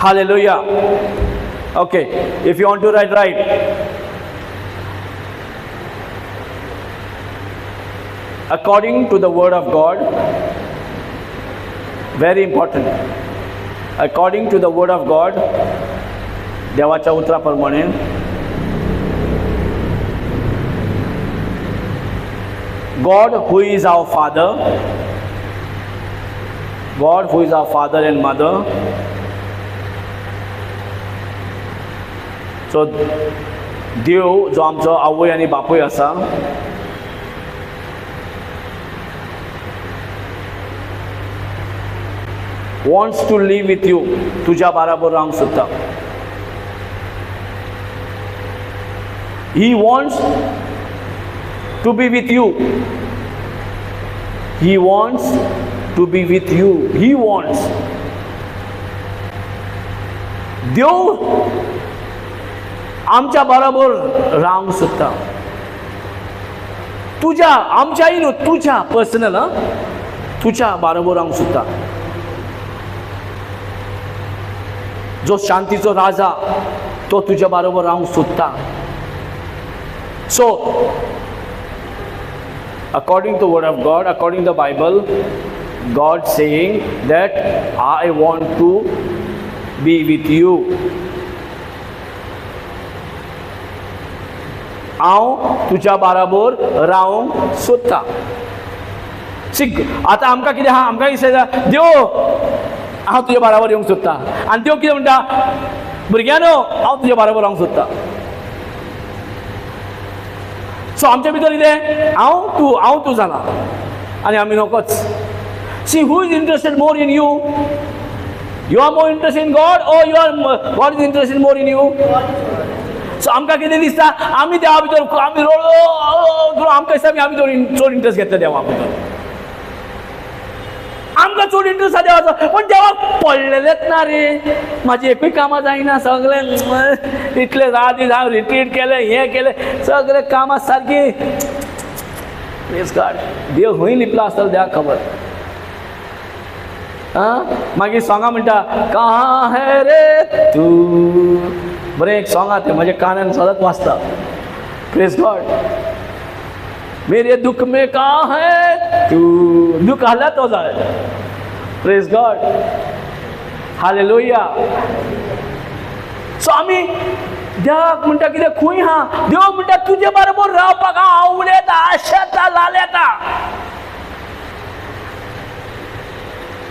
Hallelujah. Okay, if you want to write. according to the word of God. Very important. According to the word of God, देवाच्या उतराप्रमाणे God who is our father, God who is our father and mother. So देव जो आमचो आवय आनी बापूय आसा, wants to live with you, तुझ्या बरोबर रावंक सोदता. He wants to be with you. He wants to be with you. He wants. देव आमच्या बरोबर रावंक सोदता. तुझ्या आमच्याही न्हू, तुझ्या पर्सनल तुझ्या बरोबर रावंक सोदता. जो शांतीचो राजा तो तुझ्या बरोबर रावंक सोदता. So according to the word of God, according to the Bible, God saying that I want to be with you. हांव तुझ्या बरोबर रावंक सोदता. आता आमकां कितें आहा, आमकां दिसता देव हांव तुझ्या बरोबर येवंक सोदता, आनी देव कितें म्हणटा, भुरग्यानो हांव तुझ्या बरोबर रावंक सोदता. सो आमच्या भितर कितें, हांव तूं जाला आनी आमी नोकोच. See who is interested more in you? You are more interested in God or God is interested more in you? So आमकां कितें दिसता, आमी देवा भितर आमी रोड आमकां दिसता आमी चड इंटरेस्ट घेतले देवा भितर, आमकां चड इंटरेस्ट आसा देवाचो. पण देवाक पडलेलेच ना रे, म्हाजी एकूय कामां जायना, सगळें इतले रात हांव रिट्रीट केलें, हें केलें, सगळें कामां सारकी. Praise God. देव खंय लिपला आसतलो देवाक खबर. मागीर सोंगां म्हणटा, कहाँ है रे तू. बरें एक सोंग आहा तें म्हज्या कानान सदांच वाजता. Praise God. मेरे दुख में कहाँ है तू. दुख आला तो जाय. Praise God. हालेलुया. सो आमी देवाक म्हणटा कितें, खंय आहा. देव म्हणटा तुजे बरोबर रावपाक हांव आवडेता, आशेता, लालेता.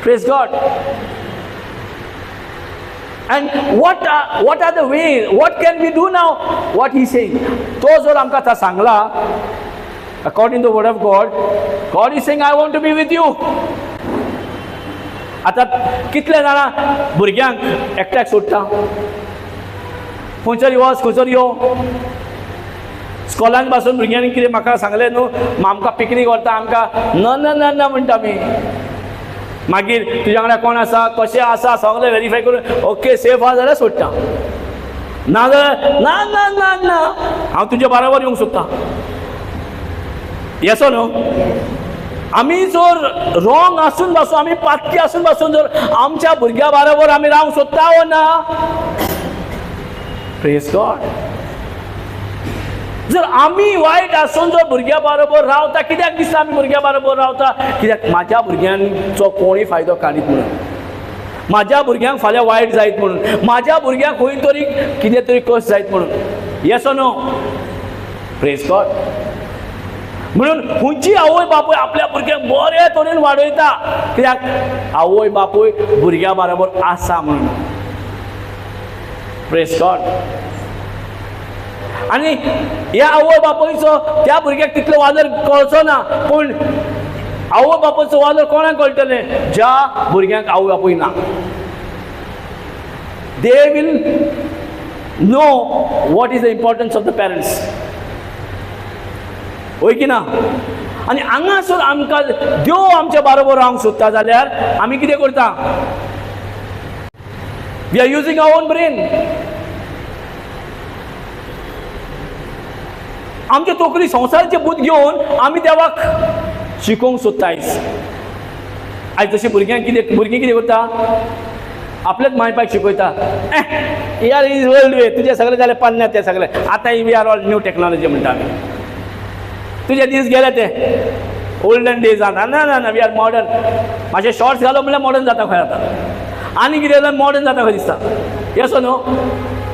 Praise God. And what are the ways? What can we do now? What he saying? तो जर आमकां आतां Sangla, according to the word of God, God is saying I want to be with you. आता कितले जाणां भुरग्यांक एकट्याक सोडटा, खंयसर वच खंयसर यो. स्कॉलान पासून भुरग्यांनी कितें म्हाका सांगलें न्हू, आमकां पिकनीक व्हरता, आमकां न म्हणटा आमी. मागीर तुज्या वांगडा कोण आसा, कशें आसा, सगळें व्हेरीफाय करून ओके सेफ आहा जाल्यार सोडटा. ना जाल्यार ना हांव तुज्या बरोबर येवंक सोदता. येसो न्हू. आमी जर रॉंग आसून पासून, आमी पातकी आसून पासून जर आमच्या भुरग्या बरोबर आमी रावंक सोदता ओ ना. Praise God. जर आमी वायट आसून जर भुरग्या बरोबर रावता, कित्याक दिसता आमी भुरग्या बरोबर रावता, कित्याक म्हाज्या भुरग्यांचो कोणूय फायदो काडीत म्हणून, म्हाज्या भुरग्यांक फाल्यां वायट जायत म्हणून, म्हाज्या भुरग्यांक खंय तरी कितें तरी कश्ट जायत म्हणून. Yes or no. Praise God. म्हणून खंयची आवय बापूय आपल्या भुरग्यांक बरे तरेन वाडयता, कित्याक आवय बापूय भुरग्या बरोबर आसा म्हणून. Praise God. आनी ह्या आवय बापूयचो त्या भुरग्याक तितलो वादर कळचो ना, पूण आवय बापूयचो वादर कोणाक कळटलें, ज्या भुरग्यांक आवय बापूय ना. They will know what is the importance of the parents. होय की ना. आनी हांगासर आमकां देव आमच्या बरोबर रावंक सोदता जाल्यार आमी कितें करता, we are using our own brain. आमचे तोकली संवसाराचे बूत घेवन आमी देवाक शिकोवंक सोदता. आयज जशें भुरगीं कितें करता, आपल्याच मायपाक शिकयता. यार इज ओल्ड वे, तुजें सगळें जालें पन्ने तें सगळें, आतां we are all new technology म्हणटा आमी. तुजे दीस गेले ते ओल्डन डेज जाता ना ना ना वी आर मॉडर्न. मातशे शॉर्ट्स घालो म्हणल्यार मॉडर्न जाता खंय आता. आनी कितें जाल्यार मॉडर्न जाता खंय दिसता. Yes no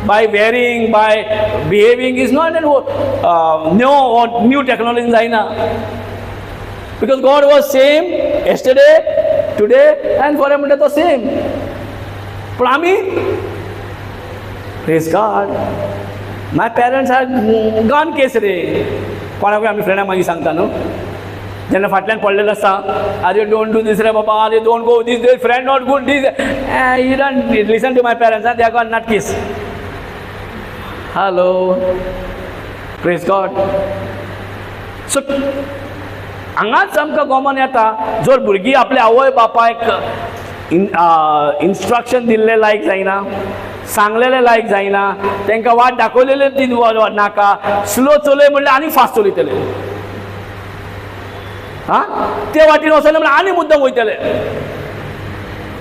by wearing by behaving is not new technology जायना. Because God was same yesterday today and for म्हणटा तो सेम. पण आमी praise God my parents are gone case रे. कोणाकूय आमी फ्रेंडाक मागीर सांगता न्हू जेन्ना फाटल्यान पडलेलो आसता आरे डोंट डू दीस रे बाबा आरे don't go this they friend not good this you don't listen to my parents they are gone not case. Hello praise God. So हांगाच आमकां गमन येता जर भुरगीं आपल्या आवय बापायक इन्स्ट्रक्शन दिल्ले लायक जायना सांगलेले लायक जायना तांकां वाट दाखयलेले ती नाका स्लो चलय म्हणल्यार आनी फास्ट चलयतले. हां ते वाटेन वचले म्हणल्यार आनी मुद्दम वयतले.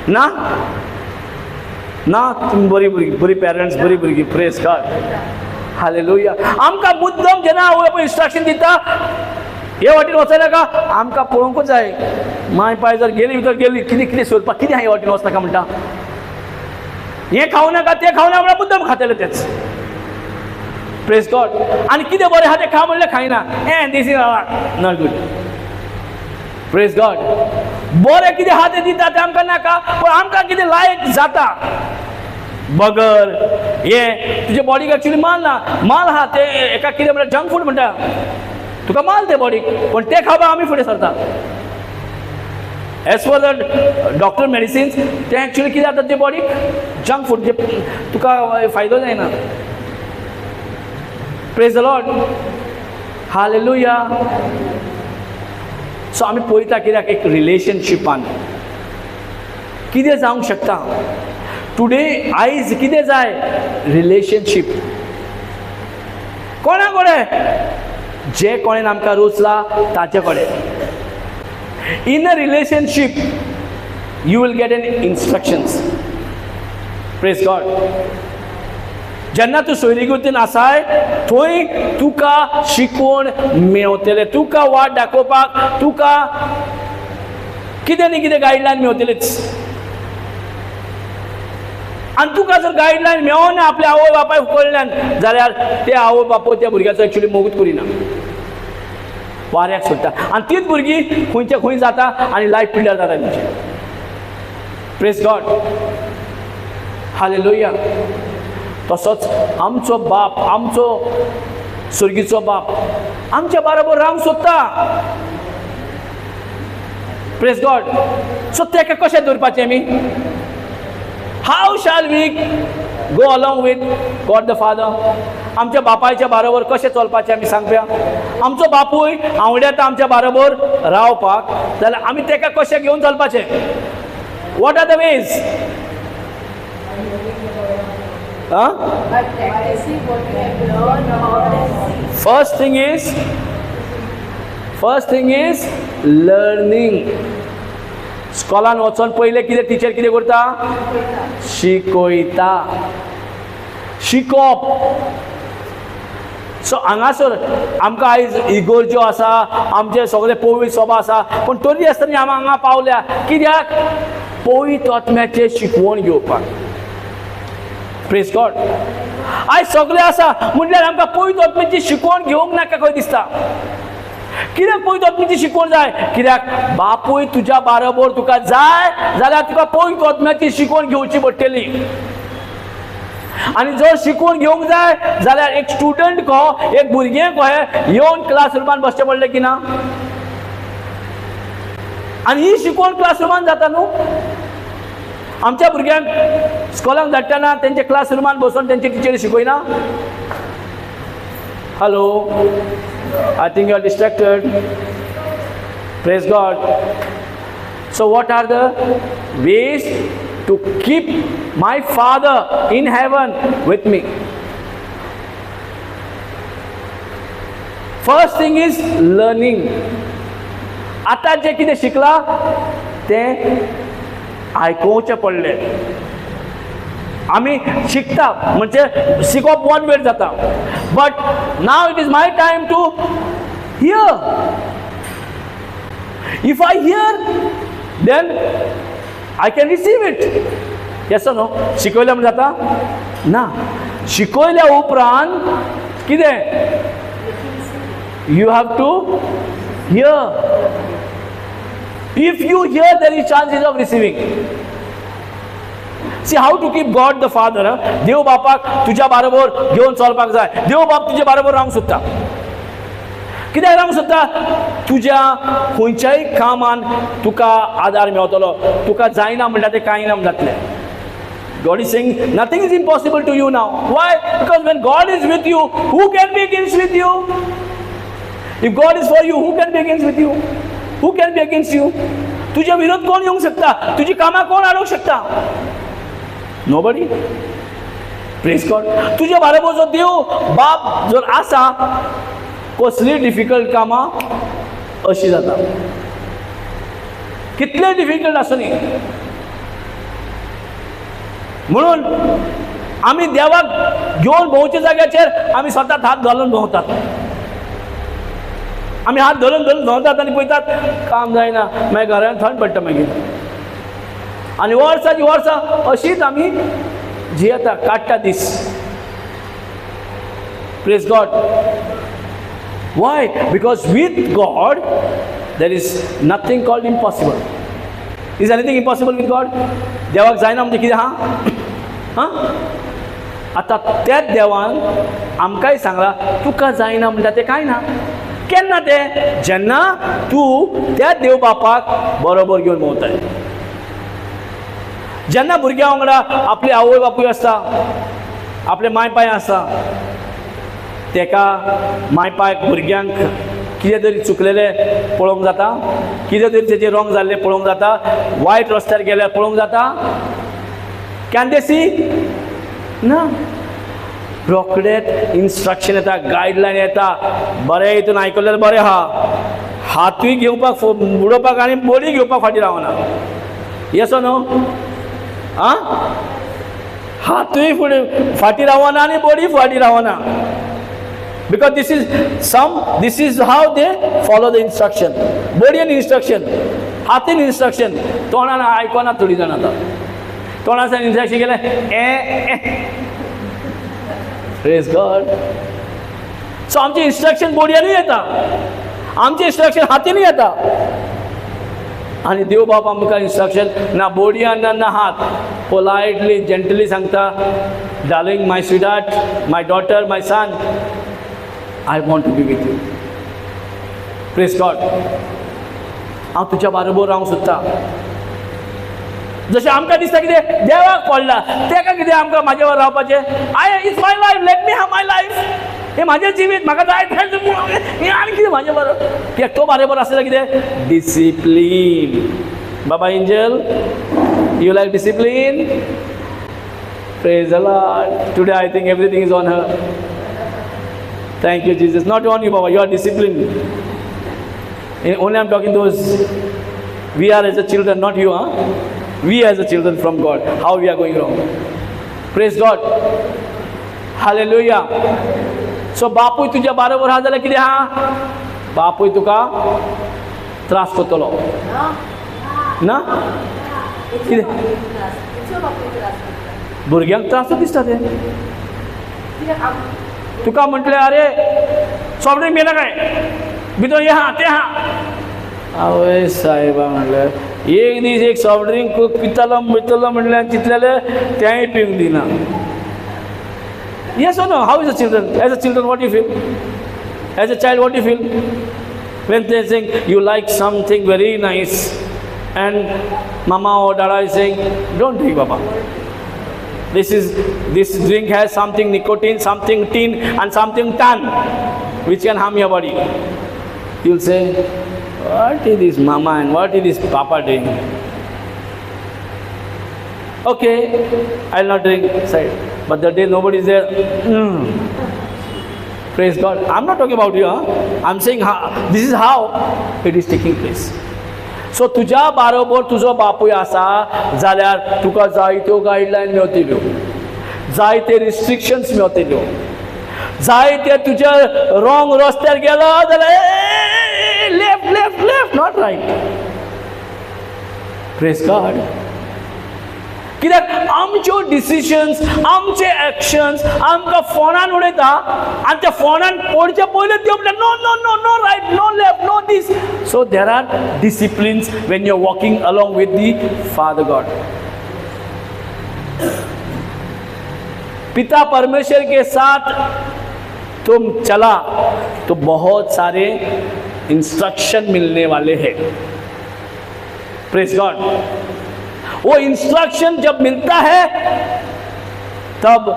ना ना तुमी बरी भुरगीं बरी पेरंट्स बरी भुरगीं प्रेज गॉड हालेलुया. आमकां मुद्दम जेन्ना आवय बापूय इन्स्ट्रक्शन दिता हे वाटेन वचले का आमकां पळोवंकूच जाय. माय पाय जर गेली भितर गेली कितें कितें सोदपाक कितें हे वाटेन वचनाका म्हणटा. हे खावं नाका ते खावं ना म्हणल्यार मुद्दम खातले तेच. Praise God. आनी कितें बरें आहा तें खा म्हणल्यार खायना. This is not good. Praise God. बरें कितें आहा तें दिता तें आमकां नाका पूण आमकां कितें लायक जाता बगर हे तुजे बॉडीक एक्चुली माल ना. माल आहा ते एका कितें म्हणल्यार जंक फूड म्हणटा तुका माल ते बॉडीक पण ते खावपाक आमी फुडें सरता. As for the doctor medicines ते एक्चुली कितें जाता ते बॉडीक जंक फूड जे तुका फायदो जायना. Praise the Lord hallelujah. So आमी पळयता कित्याक एक रिलेशनशिपान कितें जावंक शकता. टुडे आयज कितें जाय रिलेशनशीप कोणा कडेन जे कोणेन आमकां रुचला ताचे कडेन. In a relationship you will get an instructions. Praise God. जेन्ना तूं सोयरीगुतीन आसाय थंय तुका शिकवण मेळटले तुका वाट दाखोवपाक तुका कितें न्ही कितें गायडलायन मेळटलीच. आनी तुका जर गायडलायन मेळना आपल्या आवय बापाय कडल्यान जाल्यार ते आवय बापूय त्या भुरग्याचो एक्चुली मोगूत करिना वाऱ्याक सोडटा आनी तीच भुरगीं खंयचे खंय जाता आनी लायफ पिड्यार जाता तेंची. Praise God hallelujah. तसोच आमचो बाप आमचो सुर्गीचो बाप आमच्या बरोबर रावंक सोदता. Praise God. सो तेका कशें दवरपाचें आमी. How shall we go along with God the father. आमच्या बापायच्या बरोबर कशें चलपाचें आमी सांगया. आमचो बापूय आवडटा आमच्या बरोबर रावपाक जाल्यार आमी तेका कशें घेवन चलपाचें. What are the ways. First thing is learning. स्कॉलान वचोन पयले कितें टिचर कितें करता शिकयता. शिकप. सो हांगासर आमकां आयज इगोर्ज्यो आसा आमचे सगळे पवित्र सभा आसा पण तरी आसतना आमी हांगा पावल्या कित्याक पवित्र आत्म्याचे शिकवण घेवपाक. Praise God. आयज सगळे आसा म्हटल्यार आमकां पवित्र आत्म्याची शिकवण घेवंक नाका खंय दिसता. कित्याक पवित्र आत्म्याची शिकवण जाय कित्याक बापूय तुज्या बरोबर तुका जाय जाल्यार तुका पवित्र आत्म्याची शिकवण घेवची पडटली. आनी जर शिकवण घेवंक जाय जाल्यार एक स्टुडंट कहो एक भुरगें कहें येवन क्लासरुमान बसचें पडलें की ना. आनी ही शिकवण क्लासरुमान जाता न्हू. आमच्या भुरग्यांक स्कॉलाक धाडटना तेंचे क्लासरुमान बसून तेंचे टिचरी शिकयना. Hello I think you are distracted. Praise God. So what are the ways to keep my Father in heaven with me? First thing is learning. आता जे कितें शिकला तें आयकोवचें पडलें. आमी शिकता म्हणजे शिकप वन वेळ जाता but now it is my time to hear. If I hear, then I can receive it. Yes or no? शिकवल्या म्हणजे जाता ना. शिकवल्या उपरांत कितें? You have to hear. If you hear, there is chances of receiving. See how to keep God the Father. देव बापाक तुझ्या बरोबर घेऊन चलपाक जाय. देव बाप तुझ्या बरोबर रावंक सोदता. कित्याक रावंक सोदता? तुज्या खंयच्याय कामान तुका आदार मेळटलो. तुका जायना म्हणटा तें कांय ना जातलें. God is saying nothing is impossible to you now. Why? Because when God is with you, who can be against with you? If God is for you, who can be against with you? Who can be against you? तुझ्या विरोध कोण येवंक शकता? तुझी कामां कोण आडोवंक शकता? Nobody. Praise God. तुझ्या बरोबर जो देव बाप जर आसा, कसली डिफिकल्ट कामां अशी जाता. कितले डिफिकल्ट आसुनी. म्हणून आमी देवाक घेवन भोंवच्या जाग्याचेर आमी सदांच हात घालून भोंवतात. आमी हात धरून धरून भोंवतात आनी पळयतात काम जायना. मागीर घरांत थंड पडटा मागीर. आनी वर्सांची वर्सां अशीच आमी जियेता, काडटा दीस. Praise God. Why? Because with God there is nothing called impossible. Is anything impossible with God? देवाक जायना म्हणजे कितें हा? आतां त्याच देवान आमकांय सांगला तुका जायना म्हणटा तें कांय ना. केन्ना तें? जेन्ना तूं त्या देव बापाक बरोबर घेवन भोंवताय. जेन्ना भुरग्यां वांगडा आपले आवय बापूय आसता, आपले माय पाय आसता, तेका माय पायक भुरग्यांक कितें तरी चुकलेलें पळोवंक जाता, कितें तरी तेजें रॉंग जाल्लें पळोवंक जाता, वायट रस्त्यार गेल्यार पळोवंक जाता. कॅन दे सी? ना. रोखडेंच इन्स्ट्रक्शन येता, गायडलायन येता. बरें हितून आयकल्यार बरें आहा. हातूय घेवपाक बुडोवपाक आनी बडी घेवपाक फाटीं रावना. Yes or no? आं? हातूय फुडें फाटीं रावना आनी बडी फाटीं रावना. Because this is how they follow the instruction. Body instruction, हातीन instruction. तोंडान आयकना थोडी जाण आतां. तोंडान instruction केलें Praise God. So आमचे instruction बॉडीनूय येता, आमचे instruction हातीनूय येता. आनी देव बाप आमकां instruction ना बॉडीन ना हात, politely, gently सांगता, darling, my sweetheart, my daughter, my son, I want to be with you. Praise God. हांव तुज्या बरोबर रावंक सोदता. जशें आमकां दिसता कितें देवाक पडला, तेका कितें आमकां म्हाजे बरोबर रावपाचें. It's my life, let me have my life. हें म्हाजें जिवीत, म्हाका जाय हें आनी कितें म्हाजे बरोबर. कित्याक तो बरोबर आसल्यार कितें? Discipline. Baba angel, you like discipline? Praise the Lord. Today I think everything is on her. Thank you, Jesus. Not on you, Baba. You are disciplined. Only I'm talking to those. We are as a children, not you, huh? We as a children from God. How we are going wrong. Praise God. Hallelujah. So, बापूय तुझ्या बरोबर हा जाल्यार कितें हा? बापूय तुका त्रास करतलो. ना? कितें? भुरग्यांक त्रास दिसता तें. तुका म्हटलें अरे सॉफ्ट ड्रिंक पिना काय? भितर हे हा तें हा. आवय साहेबा म्हणलें एक दीस एक सॉफ्ट ड्रिंक पितलो म्हणलें चिंतलेलें तेंय पिवंक दिना. Yes or no? How is a children? As a children, what do you feel? As a child, what do you feel? When they think you like something very nice and mama or dada is saying, don't drink, Baba. This drink has something nicotine, something tin and something tan which can harm your body. You'll say, what is this mama and what is this papa doing? Okay, I'll not drink. Side. But the day nobody is there, praise God. I'm not talking about you, huh? I'm saying this is how it is taking place. So तुझ्या बरोबर तुझो बापूय आसा जाल्यार तुका जायत्यो guideline मेळटल्यो, जायते रिस्ट्रिक्शन्स मेळटल्यो, जायते तुज्या रॉंग रस्त्यार गेलो जाल्यार left left left left, not right. Praise God. कित्याक आमच्यो डिसिजन्स, आमचे एक्शन्स आमकां फोनान उडयता आनी त्या फोनान पडचे पयलीं देव म्हणटा no no no no right, no left, no this. So there are disciplines when you are walking along with the father God. पिता परमेश्वर के साथ तुम चला तो बहुत सारे इंस्ट्रक्शन मिलने वाले हैं. Praise God. वो इंस्ट्रक्शन जब मिलता है तब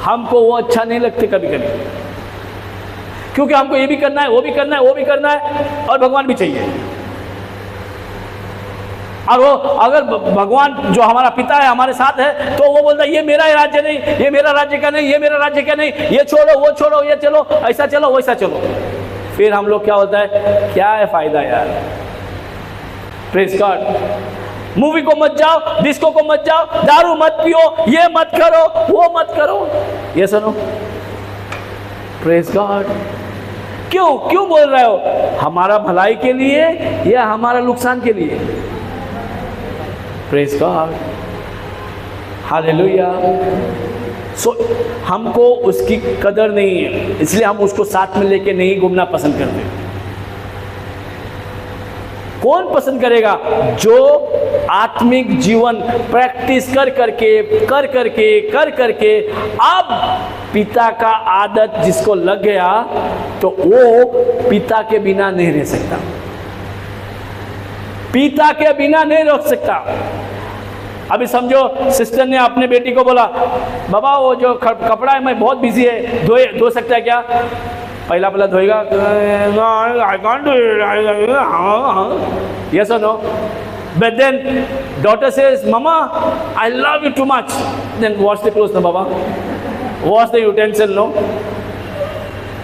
हमको वो अच्छा नहीं लगते कभी कभी, क्योंकि हमको ये भी करना है, वो भी करना है, वो भी करना है, और भगवान भी चाहिए. और वो अगर भगवान जो हमारा पिता है हमारे साथ है तो वो बोलता है ये मेरा राज्य नहीं, ये मेरा राज्य का नहीं, ये मेरा राज्य का नहीं, ये छोड़ो वो छोड़ो, ये चलो ऐसा चलो वैसा चलो. फिर हम लोग क्या होता है, क्या है फायदा यार. Praise God. मूवी को मत जाओ, डिस्को को मत जाओ, दारू मत पियो, ये मत करो, वो मत करो. ये सुनो. Praise God. क्यों क्यों बोल रहे हो? हमारा भलाई के लिए या हमारा नुकसान के लिए? Praise God. हालेलुया. सो हमको उसकी कदर नहीं है, इसलिए हम उसको साथ में लेके नहीं घूमना पसंद करते. कौन पसंद करेगा? जो आत्मिक जीवन प्रैक्टिस कर करके अब पिता का आदत जिसको लग गया तो वो पिता के बिना नहीं रह सकता. पिता के बिना नहीं रह सकता. अभी समझो सिस्टर ने अपने बेटी को बोला बाबा वो जो कपड़ा है मैं बहुत बिजी है, धो सकता है क्या? पहला धोएगा, I can't do it. Yes or no? But then daughter says, Mama, I love you too much. Then wash the clothes, no, Baba. Wash the utensil, no.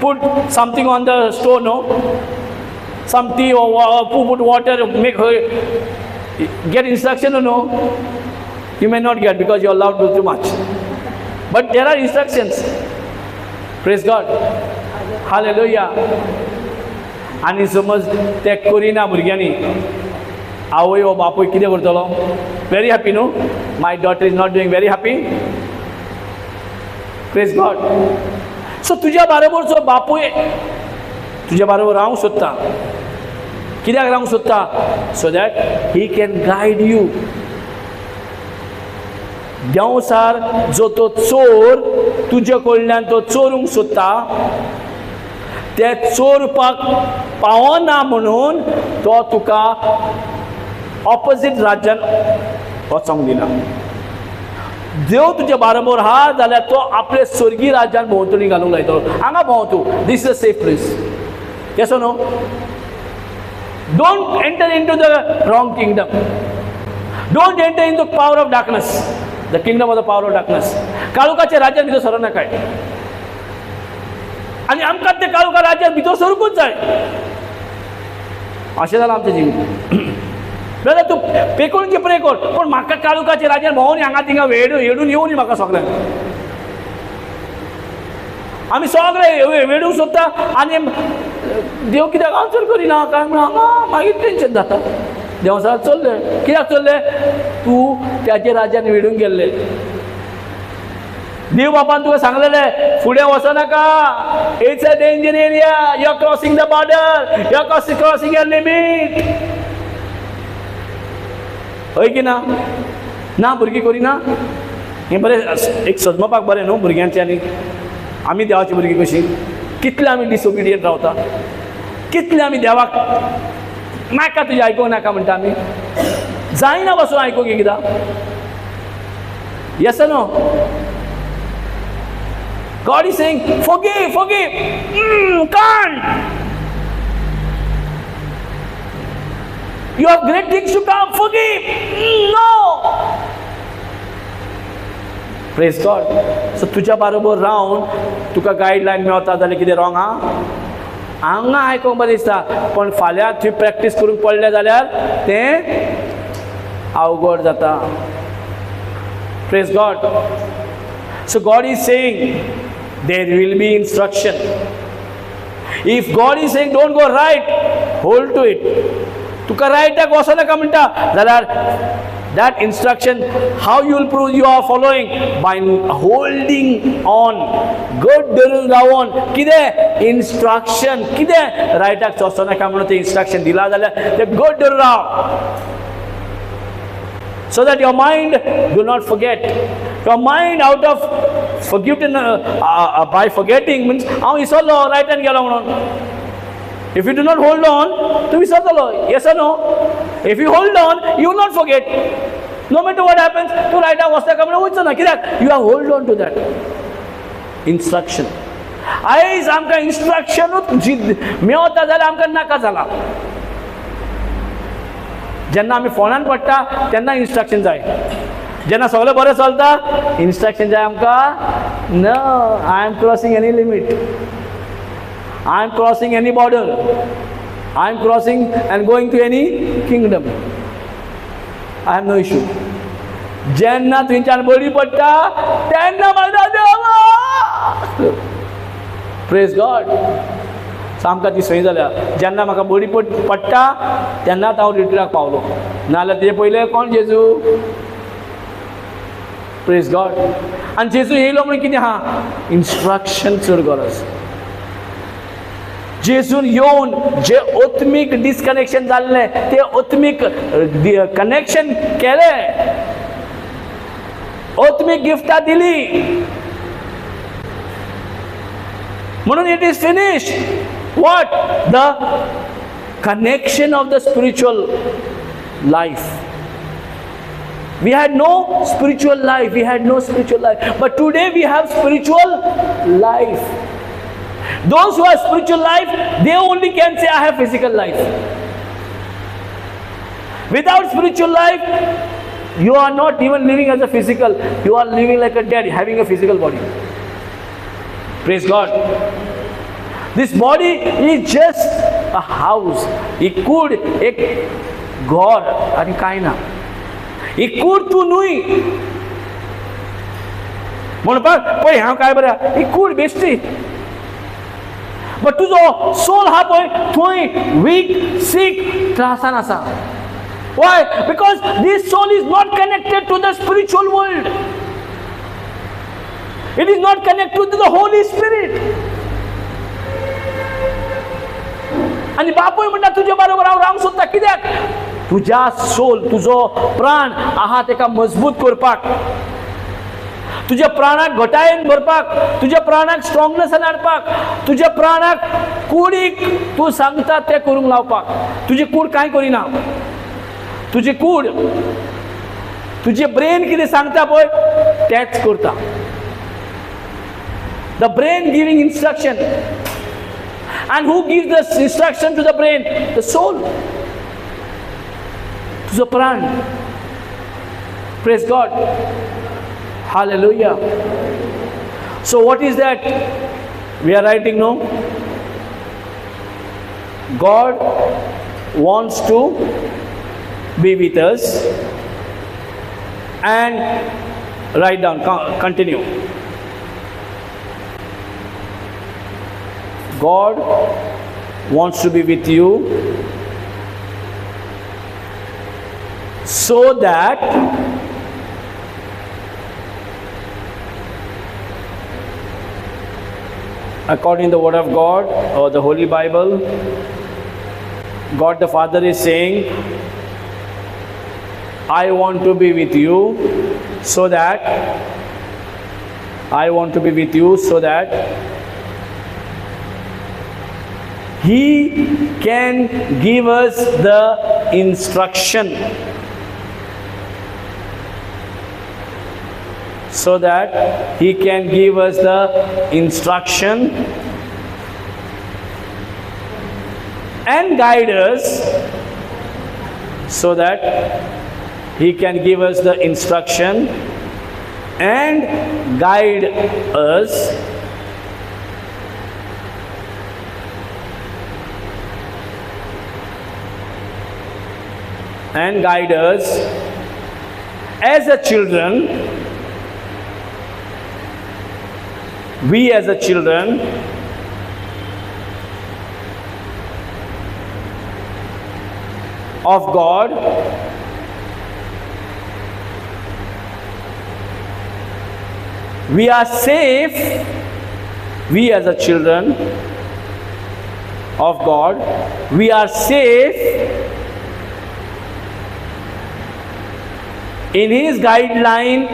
Put something on the stove, no. Some tea or put water, make her get instruction, no. You may not get because you love too much. But there are instructions. Praise God. Hallelujah. आणि समज ते करिना भुरग्यांनी, आवय ओ बापूय कितें करतलो? Very happy न्हू? My daughter is not doing very happy. Praise God. So तुज्या बरोबर जो बापूय तुज्या बरोबर रावंक सोदता, कित्याक रावंक सोदता? So that he can guide you. देंवसार जो तो चोर तुजे कडल्यान तो चोरूंक सोदता ते चोरपाक पावना म्हणून तो तुका ऑपोजिट राज्यान वचोंक दिना. देव तुजे बरोबर आहा जाल्यार तो आपले स्वर्गीय राज्यान भोंवतणी घालूंक लायतलो. हांगा भोंव तूं, this is a safe place. Yes or no? Don't enter into the wrong kingdom. Don't enter in the power of darkness, the kingdom of the power of darkness. काळोखाच्या राज्यात भितर सरो नाकाय. आणि आमकां ते काळोखा राज्यात भितर सरूंकूच जाय. अशें जालां आमचें जिवीत. जाल्यार तूं पेकोवन घे प्रे कर, पूण म्हाका काळोखाच्या राज्यात भोंवून हांगा थिंगा वेडून येवनी म्हाका सगळ्यांक. आमी सगळे वेडूंक सोदता आनी देव कित्याक आन्सर करिना काय म्हण हांगा मागीर टेन्शन जाता. देव सांग चल्ले. कित्याक चल्ले? तूं त्याच्या राज्यान वेडून गेल्ले. देव बापान तुका सांगलेलें फुडें वचनाका, it's a danger area, you are crossing the border, you are crossing your limit. हय की ना? ना भुरगीं करिना? हें बरें एक सजमपाक बरें न्हू भुरग्यांचें. आनी आमी देवाची भुरगीं कशीं, कितले आमी डिसोबिडियंट रावता, कितले आमी देवाक नाका तुजें आयकूंक नाका म्हणटा आमी. जायना पासून आयकूंक एकदां. Yes no? God is saying, forgive. Can't. You have great things to come. Forgive. No. Praise God. So तुझ्या बरोबर रावन तुका गायडलायन मेळता जाल्यार कितें रॉंग आहा? हांगा आयकूंक बरें दिसता, पण फाल्यां तुवें प्रॅक्टीस करूंक पडलें जाल्यार तें अवघड जाता. Praise God. So God is saying, there will be instruction. If God is saying don't go right, hold to it. तुका रायटाक वचनाका म्हणटा जाल्यार that instruction, how you will prove you are following? By holding on, good धरून रावून. कितें instruction, कितें रायटाक वचनाका म्हणून ते instruction दिला जाल्यार ते good धरून Rao. So that your mind do not forget. Your mind out of forgetting, by forgetting means हांव विसरलो रायटान गेलो म्हणून. If you do not hold on, tu विसरतलो. Yes or no? If you hold on, you will not forget. No matter what happens, tu रायटाक वचनाका म्हणून वचचो ना. कित्याक? You have hold on to that instruction. आयज आमकां instructionूच मेवता जाल्यार आमकां नाका जाला. जेन्ना आमी फोनान पडटा तेन्ना इंस्ट्रक्शन जाय. जेन्ना सगळें बरें चलता इंस्ट्रक्शन जाय आमकां. No, I am crossing any limit. I am crossing any border. I am crossing and going to any kingdom. I have no issue. जेन्ना तुमच्यान बरी पडटा तेन्ना म्हणटा देवा. Praise God. सामका ती सय जाल्या. जेन्ना म्हाका बरी पडटा तेन्नाच हांव रिट्रीटाक पावलो. नाजाल्यार तेजे पयलें कोण जेजू. Praise God. आनी जेजू येयलो म्हणून कितें आहा? इंस्ट्रक्शन चड गरज. जेजून येवन जे आत्मीक डिस्कनेक्शन जाल्ले ते आत्मीक कनेक्शन केले. आत्मीक गिफ्टां दिली म्हणून it is finished. What? The connection of the spiritual life. We had no spiritual life. We had no spiritual life. But today we have spiritual life. Those who have spiritual life, they only can say, I have physical life. Without spiritual life, you are not even living as a physical. You are living like a dead, having a physical body. Praise God. This body is just a house. It could एक घर आणि काय ना. It could तू न्हय. म्हणपाक पळय हांव काय बरें. It could बेश्टी. But तुजो soul हा पळय थंय weak, sick, त्रासान आसा. Why? Because this soul is not connected to the spiritual world. It is not connected to the Holy Spirit. आणि बापूय म्हणटा तुजे बरोबर हांव रावंक सोदता. कित्याक? तुज्या सोल, तुजो प्राण आहा तेका मजबूत करपाक, तुज्या प्राणाक घटायेन भरपाक, तुज्या प्राणाक स्ट्रॉंगनेसान हाडपाक, तुज्या प्राणाक कुडीक तूं सांगता तें करूंक लावपाक. तुजी कूड कांय करिना. तुजी कूड, तुजे ब्रेन कितें सांगता पळय तेंच करता. The brain giving instruction. And who gives the instruction to the brain? The soul. तुझो प्राण. Praise God. Hallelujah. So what is that we are writing now? God wants to be with us. And write down, continue. God wants to be with you so that according to the word of God or the Holy Bible, God the Father is saying, I want to be with you so that He can give us the instruction, so that He can give us the instruction and guide us, so that He can give us the instruction and guide us as a children. We as a children of God, we are safe, we as a children of God, we are safe in His guideline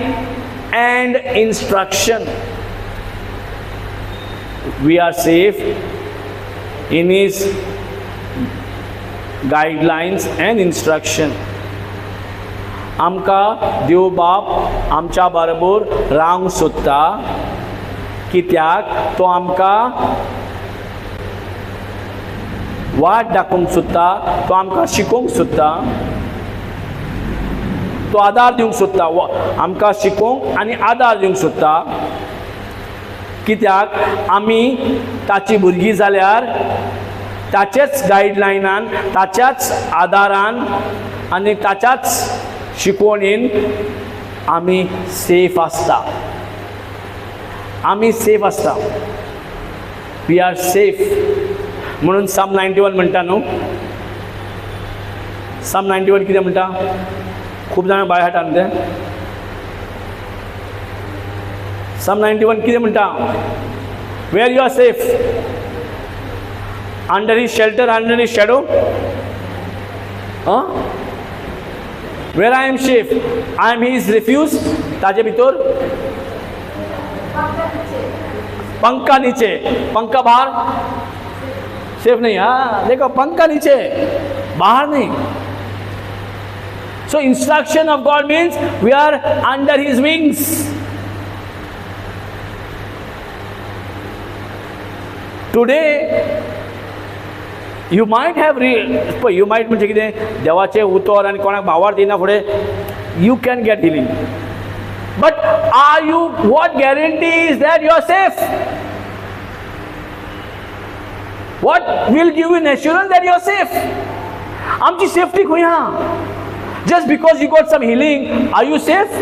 and instruction. We are safe in His guidelines and instruction. आमकां देव बाप आमच्या बरोबर रावंक सोदता, कित्याक तो आमकां वाट दाखोवंक सोदता, तो आमकां शिकोवंक सोदता, तो आदार दिवंक सोदता, आमकां शिकोवंक आनी आदार दिवंक सोदता. कित्याक आमी ताची भुरगीं जाल्यार ताचेच गायडलायनान, ताच्याच आदारान आनी ताच्याच शिकवणीन आमी सेफ आसता. आमी सेफ आसता. We are safe. म्हणून Psalm 91 म्हणटा न्हू. Psalm 91 कितें म्हणटा? खूब जाणां बाय हार्टान तें. Psalm 91 कितें म्हणटा? Where you are safe? Under His shelter, under His shadow. Where I am safe? I am His refuge. ताजे भितर पंखा नीचे. पंखा बाहर सेफ नहीं. हाँ देखो, पंखा नीचे, बाहर नहीं. So instruction of God means we are under His wings. Today you might have you might म्हणजे कितें देवाचे उतर आनी कोणाक भावार्थ दिना फुडें you can get healing. But are you, what guarantee is that you are safe? What will give you an assurance that you are safe? आमची सेफ्टी खंय आहा? Just because you got some healing, are you safe?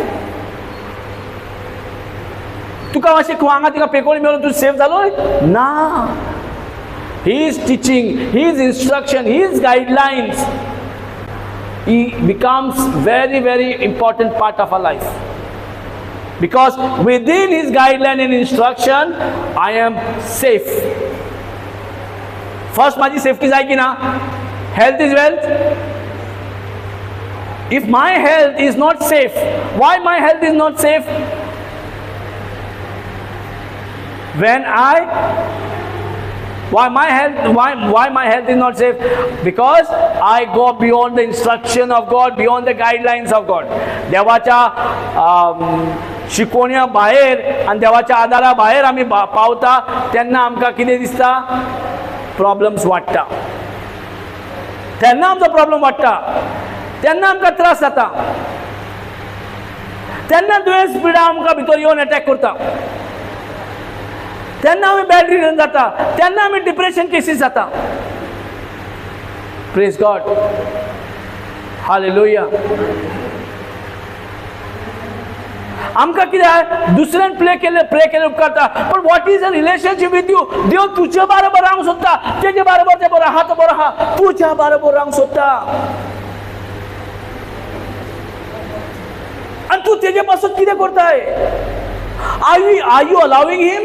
तुका मातशें हांगा तिका पेकोवन मेळून तूं safe जालो? ना. His teaching, His instruction, His guidelines, He becomes very, very important part of our life. Because within His guideline and instruction, I am safe. First, माझी safety जाय की ना? Health is wealth. If my health is not safe, why my health is not safe? Why my health is not safe? Because I go beyond the instruction of God, beyond the guidelines of God. देवाच्या शिकवण्या भायर आनी देवाच्या आदारा भायर आमी पावता तेन्ना आमकां कितें दिसता? प्रॉब्लम्स वाडटा. तेन्ना आमचो प्रॉब्लम वाडटा. तेन्ना आमकां त्रास जाता. तेन्ना दुयेंस पिडा आमकां भितर येवन अटॅक करता. तेन्ना आमी बॅड रिडन जाता. तेन्ना आमी डिप्रेशन केसीस जाता. Praise God. हालेलुया. आमकां कितें दुसऱ्यान प्रे केले उपकारता. पण what is a relationship with you? देव तुजे बरोबर रावंक सोदता. तेजे बरोबर ते बरो आहा तो बरो आहा. तुज्या बरोबर रावंक सोदता. आनी तूं तेजे पासून कितें करताय? Are you allowing Him?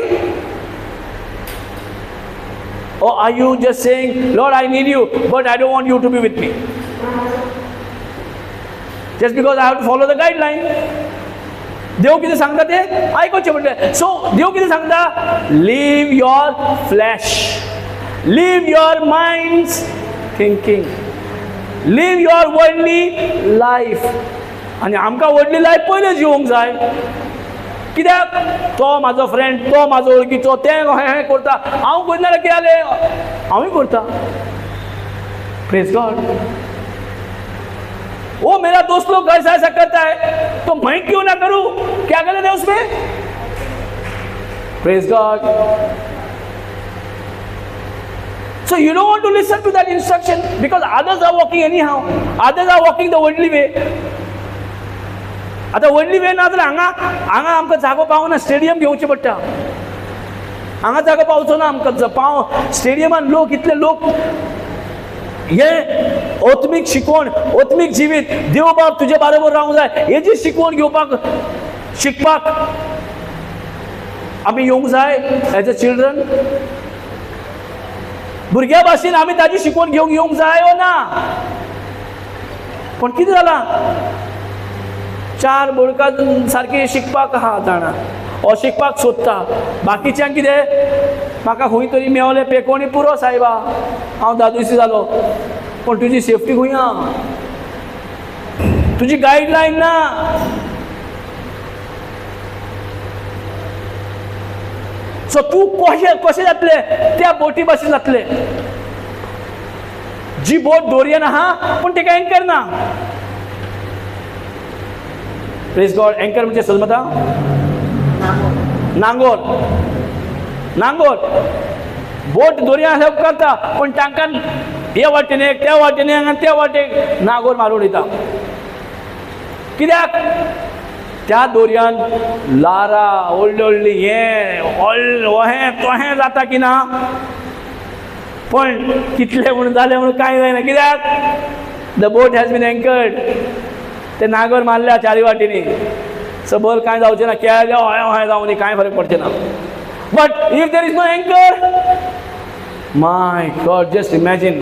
Or are you just saying, Lord, I need you, but I don't want you to be with me? Just because I have to follow the guideline. देव कितें सांगता तें आयकोचें म्हणलें. सो देव कितें सांगता? Leave your flesh. Leave your mind's thinking. Live your worldly life. आनी आमकां worldly life पयलें जिवंक जाय. कित्याक? तो म्हाजो फ्रेंड, तो म्हाजो वळखीचो, तें हें करता, हांव करना कितें जालें? हांवूय करता. Praise God. वो मेरा दोस्त लोग ऐसा ऐसा करता है तो मैं क्यों ना करूं? क्या गलत है उसमें? Praise God. So you don't want to listen to that instruction because others are walking anyhow. Others are walking the worldly way. आता वर्ल्डली वे ना जाल्यार हांगा आमकां जागो पावना. स्टेडियम घेवचें पडटा. हांगा जागो पावचो ना आमकां. स्टेडियमान लोक इतले लोक हे ओत्मीक शिकवण, ओत्मीक जिवीत, देव बाब तुजे बरोबर रावंक जाय हेजी शिकवण घेवपाक शिकपाक आमी येवंक जाय एज अ चिल्ड्रन. भुरग्या भाशेन आमी ताजी शिकवण येवंक जाय ओ ना. पण कितें जालां, 4 बोडकां सारकी शिकपाक आहा जाणा हो शिकपाक सोदता, बाकीच्यांक कितें म्हाका खंय तरी मेवलें पेकोणी पुरो सायबा हांव दादूसी जालो. पण तुजी सेफ्टी खंय आहा, तुजी गायडलायन ना. सो तूं कशें जातलें त्या बोटी भाशेन जातलें. जी बोट दोरयेन आहा पूण तेका एंकर ना. Praise God. एंकर म्हणजे समजता नांगोर. नांगोर बोट दोरया हेल्प करता पण तांकां हे वाटेन एक त्या वाटेन एक आनी त्या वाटेक नांगोर मारून वयता. कित्याक त्या दोरयान लारा व्हडली व्हडली हे तोहें जाता की ना. पण कितले म्हणून जालें म्हणून कांय जायना. कित्याक the boat has been anchored. ते नांगोर मारल्या चारी वाटेनी. सबल कांय जावचें ना. केळ हय जावं न्ही कांय फरक पडचें ना. But if there is no anchor, my God, just imagine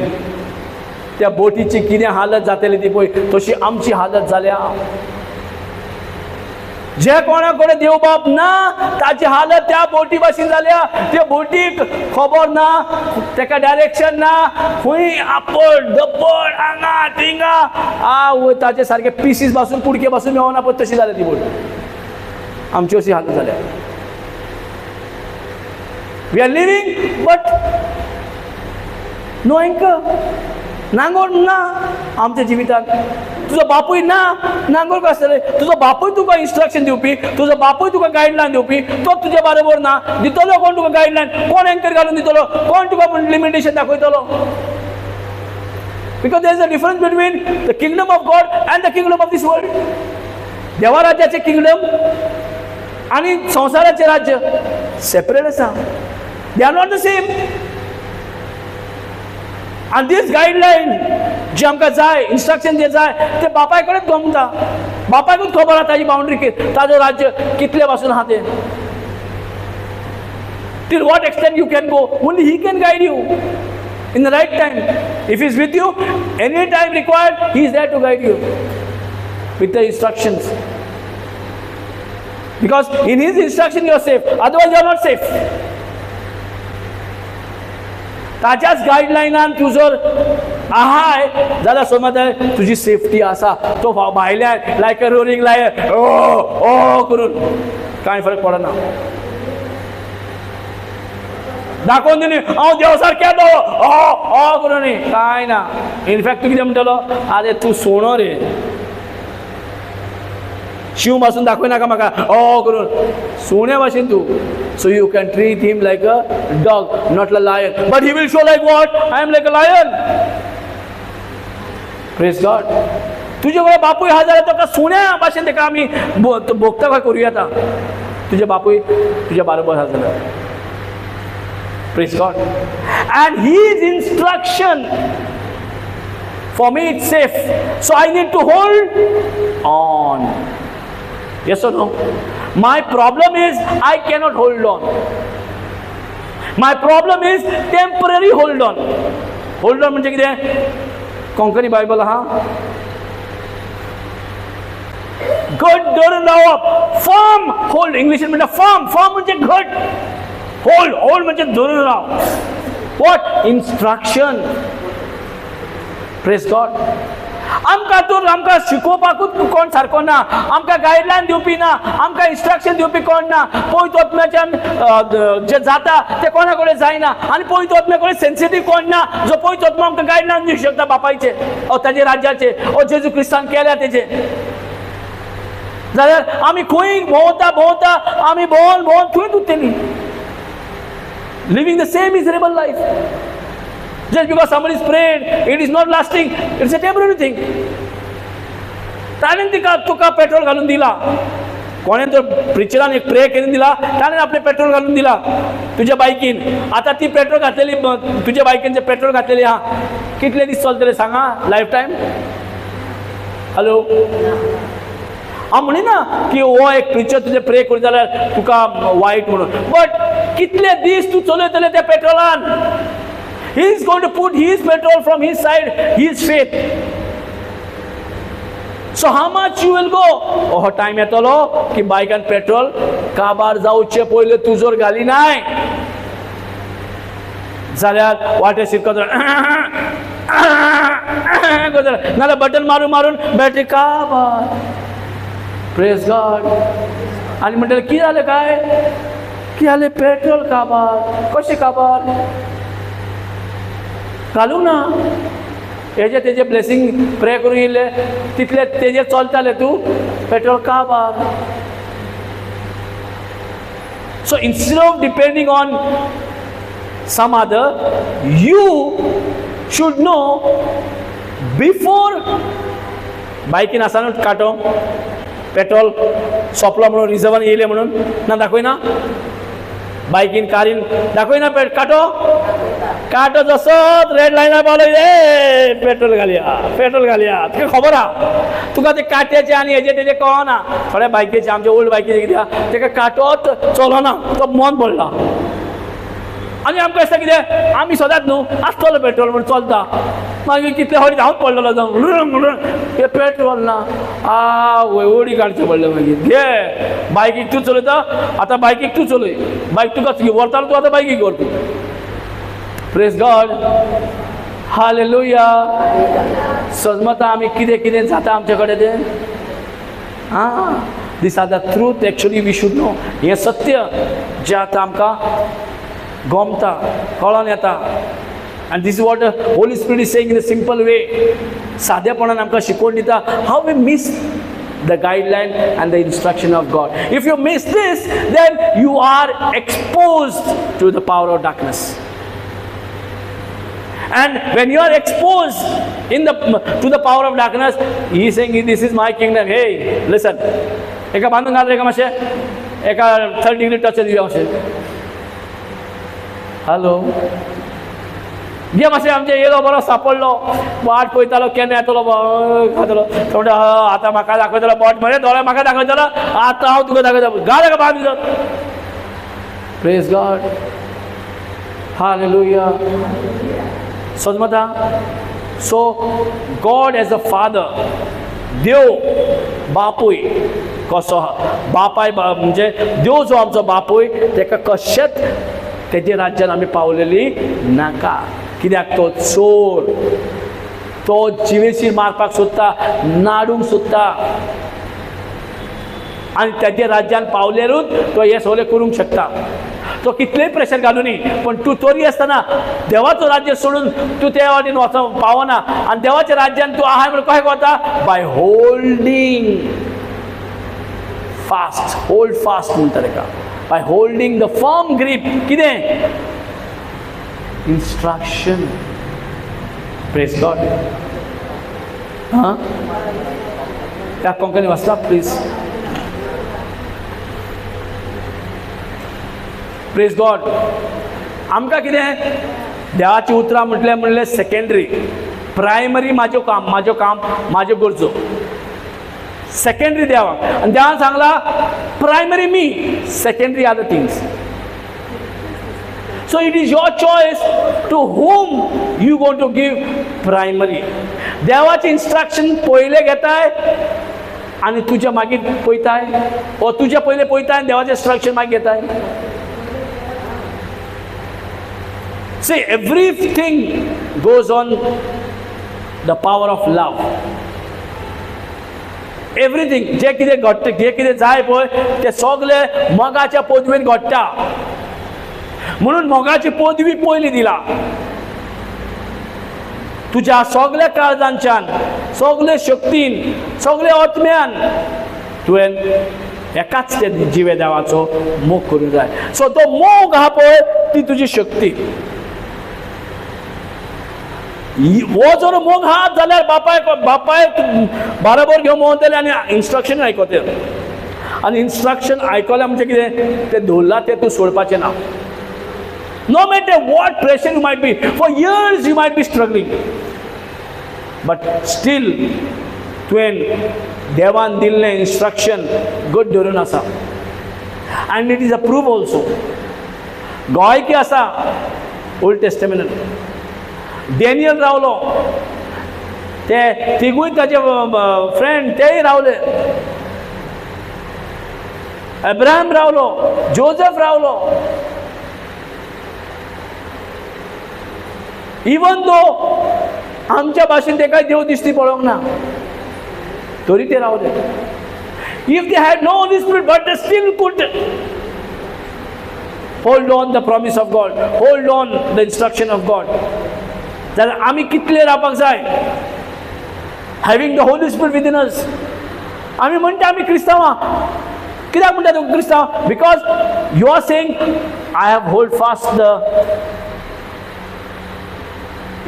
त्या बोटीची कितें हालत जातली ती पळय. तशी आमची हालत जाल्या. जे कोणा कडेन देव बाप ना ताची हालत त्या बोटी भाशेन जाल्या. त्या बोटीक खबर ना, तेका डायरेक्शन ना, खंय आपड दपड हांगा थिंगा ताचे सारखे पिसीस पासून कुडके पासून मेवना पळय तशी जाल्या ती बोट. आमची अशी हालत जाल्या. We are living but no anchor. नांगोर ना आमच्या जिवितांत. तुजो बापूय ना, नांगोर कशें आसतलें. तुजो बापूय तुका इन्स्ट्रक्शन दिवपी, तुजो बापूय तुका गायडलायन दिवपी, तो तुज्या बरोबर ना. दितलो कोण तुका गायडलायन, कोण एंकर घालून दितलो, कोण तुका लिमिटेशन दाखयतलो. Because there is a difference between the kingdom of God and the kingdom of this world. देवा राज्याचे किंगडम आणि संसाराचे राज्य सेपरेट आसा. They are not the same. And this guideline जे आमकां जाय, इन्स्ट्रक्शन जे जाय ते बापाय कडेच गमता. बापायकूच खबर आहा ताजी बाउंड्री, ताजो राज्य कितले पासून आहा ते. Till what extent you can go, only he can guide you in the right time. If he is with you, any time required, he is there to guide you with the instructions. Because in his instruction you are safe, otherwise you are not safe. ताच्याच गायडलायनान तूं जर आहाय जाल्यार समज तुजी safety आसा. तो भायल्यान लायक अ रोरिंग लायन ओ करून कांय फरक पडना. दाखोवन दिली हांव देव सारकें येतो करून कांय ना. इनफॅक्ट तूं कितें म्हणटलो, आरे तूं सोणो रे, शिव पासून दाखयनाका म्हाका करून. सुण्या भाशेन तूं. So you can treat him like a dog, not like a lion. But he will show like what? I am like a lion. Praise God. तुझे कडेन बापूय आहा जाल्यार तुका सुण्या भाशेन तेका आमी भोगता काय करूया आता. तुजे बापूय तुज्या बरोबर आहा जाल्यार. Praise God. And his instruction for me it's safe. So I need to hold on. Yes or no? My problem is I cannot hold on. My problem is temporary hold on. Hold on म्हणजे कितें? Konkani Bible आहा. घट धरून रावप. Firm hold. इंग्लिशीन म्हणटा firm. Firm म्हणजे घट. होल्ड. होल्ड म्हणजे धरून Rao. What? Instruction. Praise God. आमकां शिकोवपाकूच कोण सारको ना. आमकां गायडलायन दिवपी ना. आमकां इन्स्ट्रक्शन दिवपी कोण ना. पयत ओतम्याच्यान जे जाता ते कोणा कडेन जायना. आनी पयत ओतम्या कडेन सेन्सिटीव कोण ना जो पयत ओतम्या आमकां गायडलायन दिवंक शकता बापायचे ताजे राज्याचे जेजू क्रिस्तान केल्या तेजे. जाल्यार आमी खंय भोंवता आमी भोंवन थंयच उरतलीं. Living the same miserable life. Just because somebody is prayed, it is not lasting. It's a temporary thing. ताणें तुका पेट्रोल घालून दिला. कोणें तो प्रिचरान एक प्रे करून दिला, ताणें आपलें पेट्रोल घालून दिला तुज्या बायकीन. आतां ती पेट्रोल घातलेली, तुज्या बायकीन जे पेट्रोल घातलेली आहा, कितले दीस चलतले सांगा? Lifetime? हॅलो, हांव म्हणिना की हो एक प्रिचर तुजे प्रे करून जाल्यार तुका वायट म्हणून, बट कितले दीस तूं चलयतलें त्या पेट्रोलान? He is going to put his petrol from his side, his faith. So how much you will go? हो टायम येतलो की बायकान पेट्रोल काबार जावचे पयले तूं जर घाली नाय जाल्यार वाटे शिरकत नाल्यार बटन मारून मारून बॅटरी काबार. Praise God. आनी म्हणटलें कितें जालें काय? कितें जालें? पेट्रोल काबार. कशें काबार? घालूंक ना. हेजे तेजे ब्लेसिंग प्रे करून येयले तितले तेजे चलताले, तूं पेट्रोल काबार. So instead of depending on some other, you should know before बायकीन आसतना काटो पेट्रोल सोंपलो म्हणून, रिजर्वान येयले म्हणून ना दाखयना? बायकीन कारीन दाखयना काटो? काटो जसोच रेड लायनार पावलो, ए पेट्रोल घालया, पेट्रोल घालया. तुका खबर आहा तुका ते काट्याचे आनी हेजे तेजे कळना. थोड्या बायकीचे, आमचे ओल्ड बायकीचे कितें आहा, तेका काटोच चलोना, तो मन पडला. आनी आमकां दिसता कितें, आमी सदांच न्हू आसतलो पेट्रोल म्हणून चलता. मागीर कितले फावटी धांवत पडलेलो जावन हे पेट्रोल ना, उडी काडचें पडलें. मागीर घे बायकीक तूं चलयता, आतां बायकीक तूं चलय, बायक तुका व्हरतालो तूं, आतां बायकीक व्हर तूं. Praise God. हालेलुया. समजता आमी कितें कितें जाता आमचे कडेन तें. These are the truth actually we should know. हें सत्य जें आतां आमकां गोमता, कळोन येता. आनी this is what holy spirit is saying in a simple way. सादेपणान आमकां शिकोवन दिता how we miss the guideline and the instruction of God. If you miss this, then you are exposed to the power of darkness. And when you are exposed to the power of darkness, he is saying, this is my kingdom. Hey, listen. एका बांदून घाल रे, मातशें एका 3rd degree touch Divya मातशें. Hello, घे मातशें आमचे येयलो बरो सांपडलो, वाट पळयतालो केन्ना येतलो खातलो. थोडे आतां म्हाका दाखयतलो बोट मरे, दोळे म्हाका दाखयतलो, आतां हांव तुका दाखयता. घाल एका बांद भितर. Praise God. हालेलुया. समजता? सो गॉड एज अ फादर, देव बापूय कसो बापाय म्हणजे देव जो आमचो बापूय, तेका कशेंच तेजे राज्यान आमी पावलेली नाका. कित्याक तो चोर, तो जिवेशीर मारपाक सोदता, नाडूंक सोदता. आनी तेजे राज्यान पावलेरूच तो हे सगळें करूंक शकता. तो कितलेंय प्रेशर घालूनी, पण तूं तोरी आसतना देवाचो राज्य सोडून तूं त्या वाटेन वचोंक पावना. आनी देवाच्या राज्यान तूं आहाय म्हणून कशें वता? By holding fast. Hold fast म्हणटा तेका. By holding the firm grip. कितें? इंस्ट्रक्शन. Praise God. त्या कोंकणी वाचता प्लीज. Praise God. आमकां कितें देवाची उतरां म्हणलें सेकंडरी. प्रायमरी म्हाज्यो काम म्हाज्यो गरजो. सेकंडरी देवाक. आनी देवान सांगला प्रायमरी मी, secondary are the things. So it is your choice to whom you going to give primary. देवाचे इंस्ट्रक्शन पयले घेताय आनी तुजे मागीर पळयताय, ओ तुजे पयले पळयताय आनी देवाचे इंस्ट्रक्शन मागीर घेताय. See, everything goes on the power of love. Everything जे कितें घडटा, जे कितें जाय पळय तें सगळें मोगाच्या पदवेन घडटा. म्हणून मोगाची पदवी पयली दिला. तुज्या सगळ्या काळजांच्यान, सगळे शक्तीन, सगळे आत्म्यान तुवें एकाच ते जिवे देवाचो मोग करूंक जाय. सो तो मोग आहा पळय ती तुजी शक्ती. हो जर मोग आहा जाल्यार बापाय बरोबर घेवन मोगतले आनी इंस्ट्रक्शन आयकतले. आनी इन्स्ट्रक्शन आयकलें म्हणजे कितें तें दवरलां तें तूं सोडपाचें ना. No matter what pressure you might be, for years you might be struggling, but still तुवें देवान दिल्लें इन्स्ट्रक्शन घट धरून आसा. And it is a proof also. गोंयकी आसा ओल्ड टेस्टमेंटान. डॅनियल रावलो, ते तिगूय ताचे फ्रेंड तेय रावले. अब्राहम रावलो, जोसेफ रावलो. इवन दो आमच्या भाशेन तेका देव दिश्टी पडोंक ना, तरी ते रावले. If they had no Holy Spirit, but they still could hold on the promise of God, hold on the instruction of God. जाल्यार आमी कितले रावपाक जाय, having the Holy Spirit within us. आमी म्हणटा आमी क्रिस्तांवां, कित्याक म्हणटा तूं क्रिस्तांव? Because you are saying I have hold fast the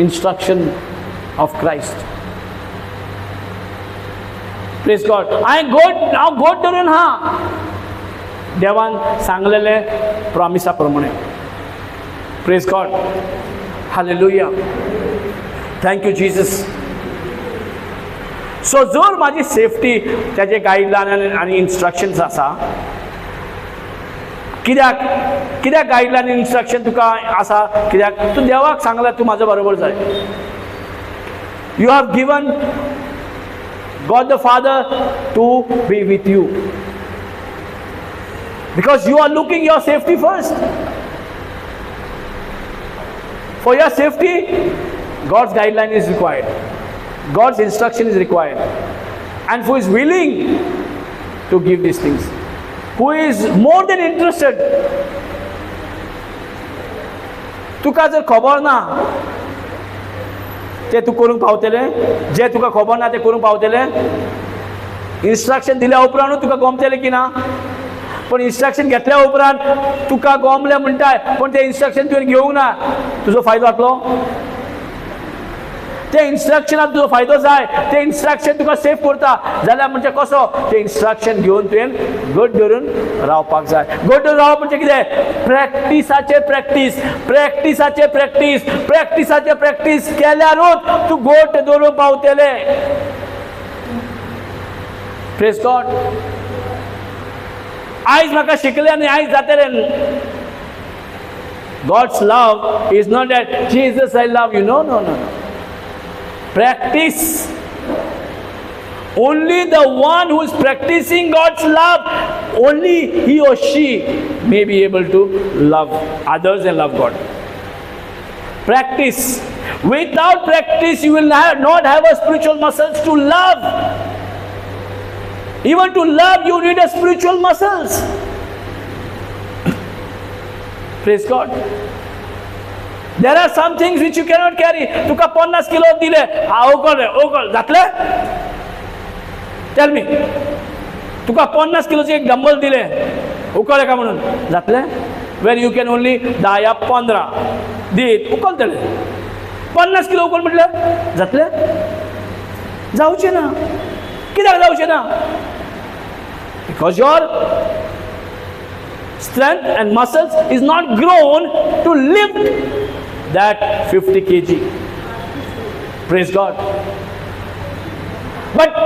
instruction of Christ. Praise God. हांव गोड धरून हा देवान सांगलेले प्रॉमिसा प्रमाणे. Praise God. Hallelujah. Thank you Jesus. So जर माझी सेफ्टी त्याचे गायडलायन आनी इन्स्ट्रक्शन्स आसा, कित्याक गायडलायन इन्स्ट्रक्शन तुका आसा? कित्याक तूं देवाक सांगला तूं म्हाजो बरोबर जाय. You have given God the Father to be with you, because you are looking your safety first. For your safety, God's guideline is required, God's instruction is required, and who is willing to give these things, who is more than interested. तुका जर खबर ना ते तूं करूंक पावतलें, जे तुका खबर ना ते करूंक पावतलें. इन्स्ट्रक्शन दिल्या उपरांतूच तुका गमतलें की ना? पण इन्स्ट्रक्शन घेतल्या उपरांत तुका गमलें म्हणटाय, पण तें इन्स्ट्रक्शन तुवें घेवंक ना, तुजो फायदो जातलो? ते इन्स्ट्रक्शनाक तुजो फायदो जाय, ते इन्स्ट्रक्शन तुका सेफ करता जाल्यार म्हणजे कसो? ते इन्स्ट्रक्शन घेवन तुवें घट धरून रावपाक जाय. घट धरून रावप म्हणजे कितें? प्रॅक्टिसाचेर प्रॅक्टीस, प्रॅक्टिसाचेर प्रॅक्टीस, प्रॅक्टिसाचेर प्रॅक्टीस केल्यारूच तूं घट धरून पावतलें. Praise God. आयज म्हाका शिकलें आनी आयज जातलें. God's love is not that Jesus I love you. No no no no. Practice. Only the one who is practicing God's love, only he or she may be able to love others and love God. Practice. Without practice, you will not have a spiritual muscles to love. Even to love, you need a spiritual muscles. Praise God. There are some things which you cannot carry. तुका 50 kilo दिले, occult जातले? Tell me. तुका 50 किलोचे एक dumbbell दिले, उकळ का म्हणून जातले? When you can only 10 या 15 दीत, उकलतले. 50 किलो उकल म्हटले जातले? जावचे ना. कित्याक जावचे ना? Because your strength and muscles is not grown to lift that 50 kg. Praise God. But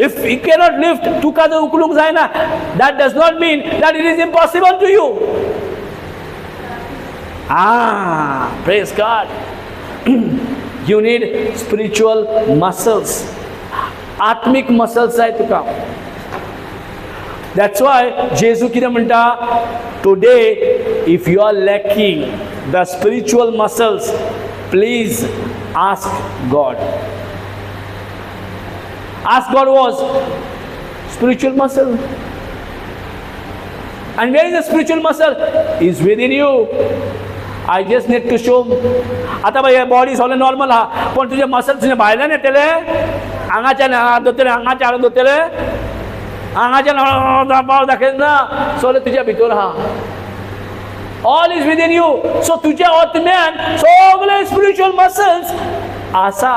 if you cannot lift, tuka jo ukulung zaina, that does not mean that it is impossible to you. Praise God. You need spiritual muscles. Atmik muscles जाय तुका. That's why Jesus कितें म्हणटा? Today, if you are lacking the spiritual muscles, please ask God. Ask God was spiritual muscle. And where is the spiritual muscle? Is within you. I just need to show. आता by body सगळें normal आहा, पण तुझे muscles तुझे भायल्यान येतले, हांगाच्यान हात दोतले, हांगाच्या हात दोतले, हांगाच्यान पाव दाखयना, सगळें तुज्या भितर आहा. All is within you. So तुझ्या आत्म्यान सगळे spiritual muscles आसा.